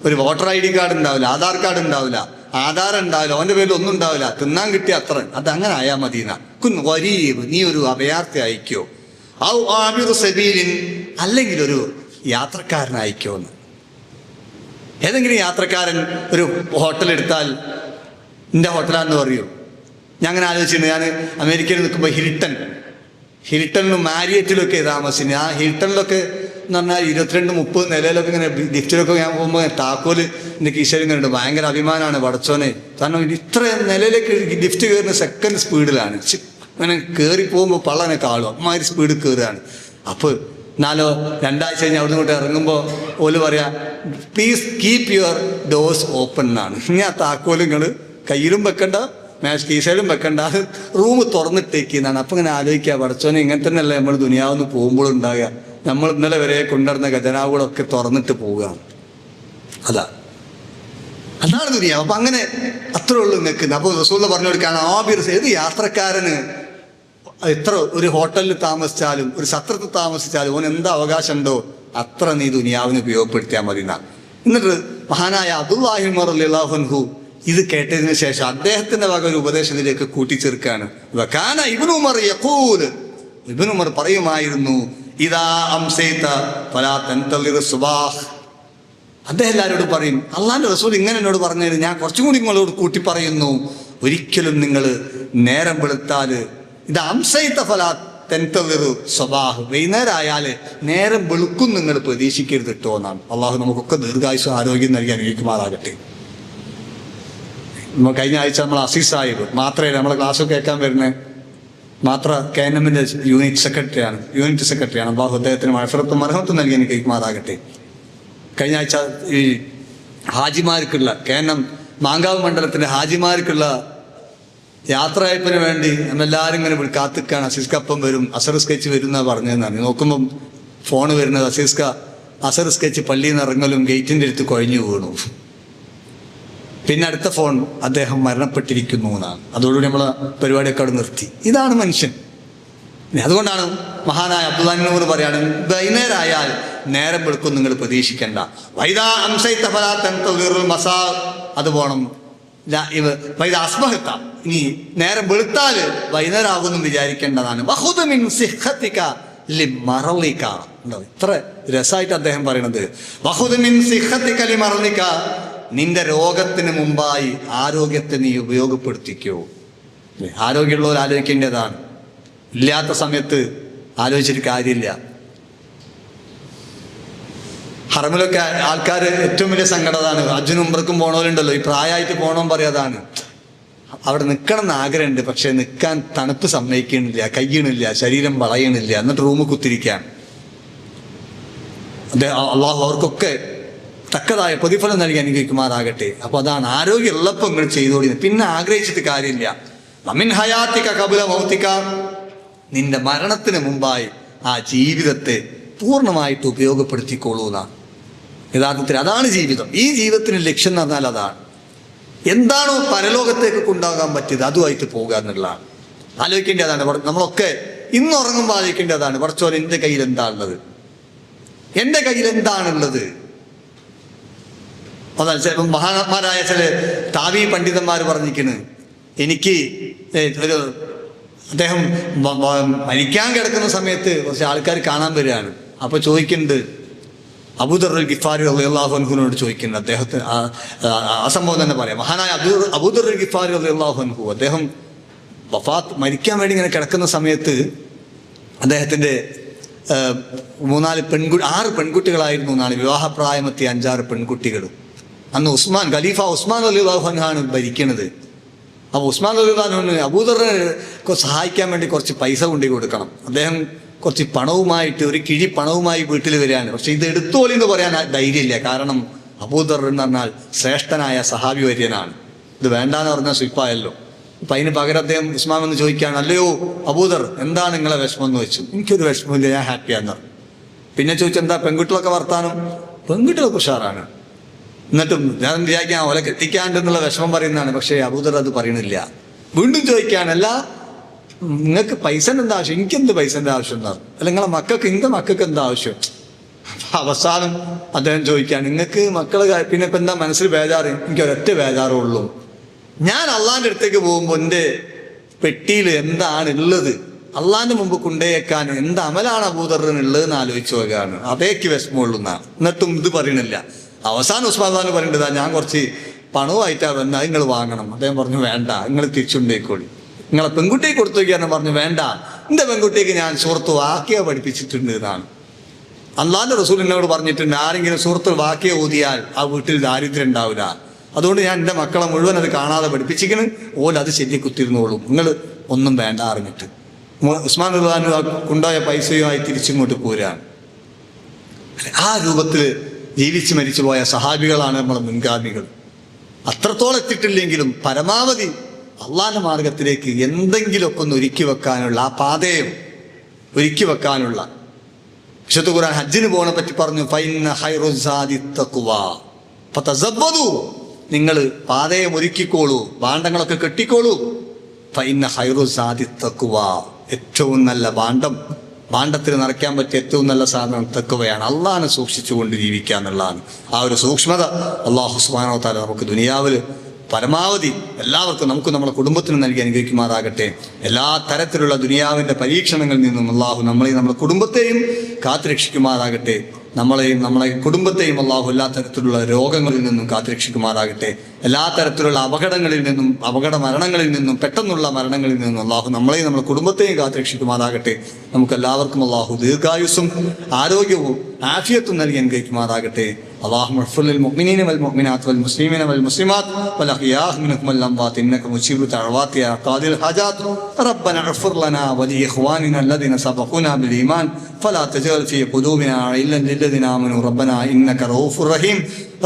ഒരു വോട്ടർ ID കാർഡ് ഉണ്ടാവില്ല, ആധാർ കാർഡ് ഉണ്ടാവില്ല, ആധാർ ഉണ്ടാവില്ല, അവന്റെ പേരിൽ ഒന്നും ഉണ്ടാവില്ല, തിന്നാൻ കിട്ടിയ അത്ര. അതങ്ങനെ ആയാൽ മതി എന്നാ. കുൻ ഗരീബ്, നീ ഒരു അഭയാർത്ഥി അയക്കോ. ഔ ആബിറു സബീലിൻ, അല്ലെങ്കിൽ ഒരു യാത്രക്കാരനയക്കോ എന്ന്. ഏതെങ്കിലും യാത്രക്കാരൻ ഒരു ഹോട്ടൽ എടുത്താൽ എൻ്റെ ഹോട്ടലാണെന്ന് പറയൂ. ഞാൻ അങ്ങനെ ആലോചിച്ചിട്ടുണ്ട്. ഞാൻ അമേരിക്കയിൽ നിൽക്കുമ്പോൾ ഹിൽട്ടണിലും മാരിയറ്റിലൊക്കെ താമസിച്ചിന്. ആ ഹിൽട്ടണിലൊക്കെ എന്ന് പറഞ്ഞാൽ 22-30 നിലയിലൊക്കെ ഇങ്ങനെ ലിഫ്റ്റിലൊക്കെ ഞാൻ പോകുമ്പോൾ താക്കോല് എൻ്റെ കീശയിൽ ഇങ്ങനെ ഉണ്ട്. ഭയങ്കര അഭിമാനമാണ് പടച്ചോനെ. കാരണം ഇത്ര നിലയിലേക്ക് ലിഫ്റ്റ് കയറുന്ന സെക്കൻഡ് സ്പീഡിലാണ്. അങ്ങനെ കയറി പോകുമ്പോൾ പള്ളനെ കാളും, അമ്മാതിരി സ്പീഡിൽ കയറുകയാണ്. അപ്പോൾ 2 ആഴ്ച കഴിഞ്ഞ് അവിടെ നിന്ന് ഇറങ്ങുമ്പോൾ ഓല് പറയാ, please keep your doors open എന്നാണ്. ഇനി ആ താക്കോല് നിങ്ങൾ കയ്യിലും വെക്കണ്ട, കീശയിലും വെക്കണ്ട, അത് റൂം തുറന്നിട്ടേക്കെന്നാണ്. അപ്പം ഇങ്ങനെ ആലോചിക്കുക, പടച്ചോനെ ഇങ്ങനെ തന്നെയല്ലേ നമ്മൾ ദുനിയാവെന്ന് പോകുമ്പോഴുണ്ടാകുക. നമ്മൾ ഇന്നലെ വരെ കൊണ്ടുവരുന്ന ഖജനാവുകളൊക്കെ തുറന്നിട്ട് പോവുകയാണ്. അതാണ് ദുനിയാവ്. അപ്പം അങ്ങനെ അത്രേ ഉള്ളൂ നിൽക്കുന്നത്. അപ്പോൾ റസൂലുള്ളാഹി പറഞ്ഞു കൊടുക്കുകയാണ്, ആബിർ, ഏത് യാത്രക്കാരന് എത്ര ഒരു ഹോട്ടലിൽ താമസിച്ചാലും ഒരു സത്രത്തിൽ താമസിച്ചാലും ഓൻ എന്താ അവകാശമുണ്ടോ അത്ര നീ ദുനിയാവിന് ഉപയോഗപ്പെടുത്തിയാൽ മതി എന്നാ. എന്നിട്ട് മഹാനായ അബ്ദുല്ലാഹി ഉമർ റളിയല്ലാഹു അൻഹു ഇത് കേട്ടതിന് ശേഷം അദ്ദേഹത്തിന്റെ വക ഒരു ഉപദേശത്തിലേക്ക് കൂട്ടിച്ചേർക്കാണ്. വകാന ഇബ്നു ഉമർ യഖൂൽ, ഇബ്നു ഉമർ പറയുമായിരുന്നു, ഇദാ അംസൈത ഫലാ തൻതളിർ സുബാഹ്. അദ്ദേഹം എല്ലാവരോടും പറയും, അള്ളാന്റെ റസൂൽ ഇങ്ങനെ എന്നോട് പറഞ്ഞത് ഞാൻ കുറച്ചും കൂടി നിങ്ങളോട് കൂട്ടി പറയുന്നു, ഒരിക്കലും നിങ്ങൾ നേരം വെളുത്താല് ഇത് അംസൈത ഫലാ തൻതളിർ സുബാഹ്, വൈകുന്നേരം ആയാല് നേരം വെളുക്കും നിങ്ങൾ പ്രതീക്ഷിക്കരുത് കേട്ടോ എന്നാണ്. അള്ളാഹു നമുക്കൊക്കെ ദീർഘായുസ്സും ആരോഗ്യം നൽകി അനുഗ്രഹിക്കുമാറാകട്ടെ. കഴിഞ്ഞ ആഴ്ച നമ്മൾ അസീസ് സാഹിബ് മാത്രമേ നമ്മളെ ക്ലാസ് കേൾക്കാൻ വരുന്നത് മാത്ര KNM-ന്റെ യൂണിറ്റ് സെക്രട്ടറിയാണ്. അള്ളാഹു അദ്ദേഹത്തിന് മഅഫിറത്തും മർഹമത്തും നൽകി അനുഗ്രഹിക്കുമാറാകട്ടെ. കഴിഞ്ഞ ആഴ്ച ഈ ഹാജിമാർക്കുള്ള KNM മാങ്കാവ് മണ്ഡലത്തിന്റെ ഹാജിമാർക്കുള്ള യാത്രയപ്പിന് വേണ്ടി നമ്മളെല്ലാവരും ഇങ്ങനെ കാത്തിക്കാണ്. അസീസ്കപ്പം വരും, അസർ സ്കെച്ച് വരും എന്നാണ് പറഞ്ഞതെന്നാണ്. നോക്കുമ്പം ഫോണ് വരുന്നത് അസീസ്ക അസർ സ്കെച്ച് പള്ളിയിൽ നിന്ന് ഇറങ്ങലും ഗേറ്റിൻ്റെ അടുത്ത് കുഴഞ്ഞു വീണു. പിന്നെ അടുത്ത ഫോൺ അദ്ദേഹം മരണപ്പെട്ടിരിക്കുന്നു എന്നാണ്. അതോടുകൂടി നമ്മൾ പരിപാടിയൊക്കെ അവിടെ നിർത്തി. ഇതാണ് മനുഷ്യൻ. അതുകൊണ്ടാണ് മഹാനായ അബ്ദുല്ലാഹി ഇബ്നു ഉമർ പറയാണ്, വൈകുന്നേരമായാൽ നേരം വെളുക്കും നിങ്ങൾ പ്രതീക്ഷിക്കേണ്ട. വൈദാ അംസൈത ഫലാ തൻതളിറുൽ മസാ, അത് പോണം. വൈദാ അസ്ബഹത, ഇനി നേരം വെളുത്താൽ വൈകുന്നേരം ആകുമെന്നും വിചാരിക്കേണ്ടതാണ്. വഖുദ് മിൻ സിഹ്ഹതിക ലിമറളിക. ഇത്ര രസമായിട്ട് അദ്ദേഹം പറയണത്. വഖുദ് മിൻ സിഹ്ഹതിക ലിമറളിക, നിന്റെ രോഗത്തിന് മുമ്പായി ആരോഗ്യത്തെ നീ ഉപയോഗപ്പെടുത്തിക്കോ. ആരോഗ്യമുള്ളവർ ആലോചിക്കേണ്ടതാണ്. ഇല്ലാത്ത സമയത്ത് ആലോചിച്ചിട്ട് കാര്യമില്ല. ഹറമിലൊക്കെ ആൾക്കാർ ഏറ്റവും വലിയ സങ്കടതാണ്. ഹജ്ജിനും ഉംറക്കും പോണവരുണ്ടല്ലോ, ഈ പ്രായമായിട്ട് പോകണമെന്ന് പറയാതാണ്. അവിടെ നിൽക്കണം എന്ന് ആഗ്രഹമുണ്ട്, പക്ഷെ നിൽക്കാൻ തണുപ്പ് സമ്മതിക്കണില്ല, കഴിയണില്ല, ശരീരം വളയണില്ല, എന്നിട്ട് റൂമിൽ കുത്തിരിക്കാൻ. അള്ളാഹു അവർക്കൊക്കെ തക്കതായ പ്രതിഫലം നൽകി അനുഗ്രഹിക്കുമാറാകട്ടെ. അപ്പൊ അതാണ്, ആരോഗ്യം ഉള്ളപ്പോൾ നിങ്ങൾ ചെയ്തോളി, പിന്നെ ആഗ്രഹിച്ചിട്ട് കാര്യമില്ല. വമിൻ ഹയാത്തിക ഖബല മൗതിക, നിന്റെ മരണത്തിന് മുമ്പായി ആ ജീവിതത്തെ പൂർണ്ണമായിട്ട് ഉപയോഗപ്പെടുത്തിക്കോളൂ എന്നാണ്. യഥാർത്ഥത്തിൽ അതാണ് ജീവിതം. ഈ ജീവിതത്തിന് ലക്ഷ്യം എന്ന് പറഞ്ഞാൽ അതാണ്. എന്താണോ പരലോകത്തേക്ക് കൊണ്ടാകാൻ പറ്റിയത് അതുമായിട്ട് പോകുക എന്നുള്ളതാണ്. ആലോചിക്കേണ്ടതാണ്. നമ്മളൊക്കെ ഇന്ന് ഉറങ്ങുമ്പോൾ ആലോചിക്കേണ്ടതാണ്, പടച്ചോൻ എൻ്റെ കയ്യിൽ എന്താണുള്ളത്, എൻ്റെ കയ്യിൽ എന്താണുള്ളത്. അതാണ് ചിലപ്പോൾ മഹാന്മാരായ ചില താവി പണ്ഡിതന്മാർ പറഞ്ഞിരിക്കുന്നത്. എനിക്ക് ഒരു അദ്ദേഹം മരിക്കാൻ കിടക്കുന്ന സമയത്ത് കുറച്ച് ആൾക്കാർ കാണാൻ വരികയാണ്. അപ്പോൾ ചോദിക്കുന്നുണ്ട്, അബൂദർ അൽ ഗിഫാരി റളിയല്ലാഹു അൻഹുവിനോട് ചോദിക്കുന്നത്, അദ്ദേഹത്തിന് ആ സംഭവം തന്നെ പറയാം. മഹാനായ അബൂദർ അൽ ഗിഫാരി റളിയല്ലാഹു അൻഹു, അദ്ദേഹം മരിക്കാൻ വേണ്ടി ഇങ്ങനെ കിടക്കുന്ന സമയത്ത് അദ്ദേഹത്തിൻ്റെ 6 പെൺകുട്ടികളായിരുന്നു എന്നാണ്. വിവാഹപ്രായമെത്തിയ 5-6 പെൺകുട്ടികൾ. അന്ന് ഖലീഫ ഉസ്മാൻ റളിയല്ലാഹു അൻഹുവാണ് ഭരിക്കുന്നത്. അപ്പോൾ ഉസ്മാൻ റളിയല്ലാഹു അൻഹു അബൂദറിനെ സഹായിക്കാൻ വേണ്ടി കുറച്ച് പൈസ കൊണ്ടു കൊടുക്കണം. അദ്ദേഹം കുറച്ച് പണവുമായിട്ട്, ഒരു കിഴി പണവുമായി വീട്ടിൽ വരികയാണ്. പക്ഷെ ഇത് എടുത്തോളി എന്ന് പറയാൻ ധൈര്യമില്ല. കാരണം അബൂദർ എന്ന് പറഞ്ഞാൽ ശ്രേഷ്ഠനായ സഹാബി വര്യനാണ്. ഇത് വേണ്ടാന്ന് പറഞ്ഞാൽ സ്വിപ്പായല്ലോ. അപ്പം അതിന് പകരം അദ്ദേഹം ഉസ്മാൻ എന്ന് ചോദിക്കുകയാണ്, അല്ലയോ അബൂദർ, എന്താണ് നിങ്ങളെ വിഷമം എന്ന് വെച്ചു. എനിക്കൊരു വിഷമമില്ല, ഞാൻ ഹാപ്പിയാന്ന് പറഞ്ഞു. പിന്നെ ചോദിച്ചു, എന്താ പെൺകുട്ടികളൊക്കെ വർത്താനം? പെൺകുട്ടികളൊക്കെ ഉഷാറാണ്. എന്നിട്ടും ഞാൻ വിചാരിക്കാൻ ഓലെ കെട്ടിക്കാണ്ടെന്നുള്ള വിഷമം പറയുന്നതാണ്. പക്ഷേ അബൂദർ അത് പറയണില്ല. വീണ്ടും ചോദിക്കുകയാണ്, നിങ്ങൾക്ക് പൈസൻ്റെ എന്താ ആവശ്യം? എനിക്കെന്ത് പൈസൻ്റെ ആവശ്യം എന്നാണ്? അല്ല നിങ്ങളെ മക്കൾക്ക്, എൻ്റെ മക്കൾക്ക് എന്താ ആവശ്യം? അവസാനം അദ്ദേഹം ചോദിക്കുകയാണ്, നിങ്ങൾക്ക് മക്കൾ പിന്നെ ഇപ്പം എന്താ മനസ്സിൽ ബേജാറ്? എനിക്ക് ഒരൊറ്റ ബേജാറേ ഉള്ളൂ, ഞാൻ അള്ളാൻ്റെ അടുത്തേക്ക് പോകുമ്പോൾ എൻ്റെ പെട്ടിയിൽ എന്താണ് ഉള്ളത്, അള്ളാന്റെ മുമ്പ് കൊണ്ടേക്കാൻ എന്ത് അമലാണ് അബൂദറിന് ഉള്ളതെന്ന് ആലോചിച്ച് നോക്കുകയാണ്. അതേക്ക് വിഷമമുള്ളൂ എന്നാണ്. എന്നിട്ടും ഇത് പറയണില്ല. അവസാനം ഉസ്മാൻ ഖാൻ പറയേണ്ടതാ, ഞാൻ കുറച്ച് പണവുമായിട്ടാ വന്നാൽ നിങ്ങൾ വാങ്ങണം. അദ്ദേഹം പറഞ്ഞു, വേണ്ട, നിങ്ങൾ തിരിച്ചുകൊണ്ടേക്കോളി. നിങ്ങളെ പെൺകുട്ടിയെ കൊടുത്തു വയ്ക്കാന്ന് പറഞ്ഞു, വേണ്ട, എൻ്റെ പെൺകുട്ടിക്ക് ഞാൻ സൂറത്ത് വാക്യ പഠിപ്പിച്ചിട്ടുണ്ട് എന്നാണ്. അള്ളാന്റെ റസൂൽ എന്നോട് പറഞ്ഞിട്ടുണ്ട്, ആരെങ്കിലും സൂറത്ത് വാക്യ ഊതിയാൽ ആ വീട്ടിൽ ദാരിദ്ര്യം ഉണ്ടാവില്ല. അതുകൊണ്ട് ഞാൻ എൻ്റെ മക്കളെ മുഴുവൻ അത് കാണാതെ പഠിപ്പിച്ചിരിക്കണ്. അത് ശരി കുത്തിരുന്നോളും, നിങ്ങൾ ഒന്നും വേണ്ട അറിഞ്ഞിട്ട്. ഉസ്മാൻ ഖാൻ കൊണ്ടുപോയ പൈസയുമായി തിരിച്ചിങ്ങോട്ട് പോരാണ്. ആ രൂപത്തിൽ ജീവിച്ച് മരിച്ചു പോയ സഹാബികളാണ് നമ്മളെ മുൻഗാമികൾ. അത്രത്തോളം എത്തിയിട്ടില്ലെങ്കിലും പരമാവധി അള്ളാന്റെ മാർഗത്തിലേക്ക് എന്തെങ്കിലുമൊക്കെ ഒന്ന് ഒരുക്കി വെക്കാനുള്ള, ആ പാതയും ഒരുക്കി വെക്കാനുള്ള. വിശുദ്ധ ഖുർആൻ ഹജ്ജിന് പോകണെ പറ്റി പറഞ്ഞു, ഫൈന്ന ഖൈറുസ്സാദി തഖ്വാ ഫതസബ്ബദു, നിങ്ങൾ പാതയെ ഒരുക്കിക്കോളൂ, ഭാണ്ഡങ്ങളൊക്കെ കെട്ടിക്കോളൂ. ഫൈന്ന ഖൈറുസ്സാദി തഖ്വാ, ഏറ്റവും നല്ല ഭാണ്ഡത്തിന് നിറയ്ക്കാൻ പറ്റിയ ഏറ്റവും നല്ല സാധനം തഖ്വയാണ്. അള്ളാഹിനെ സൂക്ഷിച്ചുകൊണ്ട് ജീവിക്കുക എന്നുള്ളതാണ്. ആ ഒരു സൂക്ഷ്മത അല്ലാഹു സുബ്ഹാനഹു വ തആല നമുക്ക് ദുനിയാവിൽ പരമാവധി എല്ലാവർക്കും, നമുക്ക് നമ്മുടെ കുടുംബത്തിന് നൽകി അനുഗ്രഹിക്കുമാറാകട്ടെ. എല്ലാ തരത്തിലുള്ള ദുനിയാവിൻ്റെ പരീക്ഷണങ്ങളിൽ നിന്നും അള്ളാഹു നമ്മളെയും നമ്മുടെ കുടുംബത്തെയും കാത്തുരക്ഷിക്കുമാറാകട്ടെ. നമ്മളെയും നമ്മളെ കുടുംബത്തെയും അള്ളാഹു എല്ലാ തരത്തിലുള്ള രോഗങ്ങളിൽ നിന്നും കാത്തുരക്ഷിക്കുമാറാകട്ടെ. എല്ലാ തരത്തിലുള്ള അപകടങ്ങളിൽ നിന്നും, അപകട മരണങ്ങളിൽ നിന്നും, പെട്ടെന്നുള്ള മരണങ്ങളിൽ നിന്നും അള്ളാഹു നമ്മളെയും നമ്മുടെ കുടുംബത്തെയും കാത്തുരക്ഷിക്കുമാറാകട്ടെ. നമുക്ക് എല്ലാവർക്കും അള്ളാഹു ദീർഘായുസ്സും ആരോഗ്യവും ആഫിയത്തും നൽകി അനുഗ്രഹിക്കുമാറാകട്ടെ. اللهم اغفر للمؤمنين والمؤمنات والمسلمين والمسلمات والأحياء منهم والأموات إنك مجيب الدعوات يا قاضي الحاجات. ربنا اغفر لنا ولإخواننا الذين سبقونا بالإيمان فلا تجعل في قلوبنا غلا للذين آمنوا ربنا إنك رؤوف رحيم.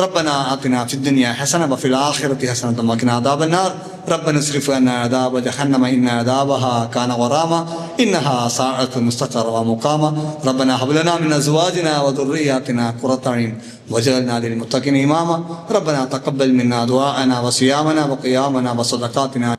ربنا آتنا في الدنيا حسنة وفي الآخرة حسنة وقنا عذاب النار. ربنا اصرف عنا عذاب جهنم إن عذابها كان غراما إنها ساءت مستقرا ومقاما. ربنا هب لنا من أزواجنا وذرياتنا قرة أعين واجعلنا للمتقين إماما. ربنا تقبل منا دعاءنا وصيامنا وقيامنا وصدقاتنا.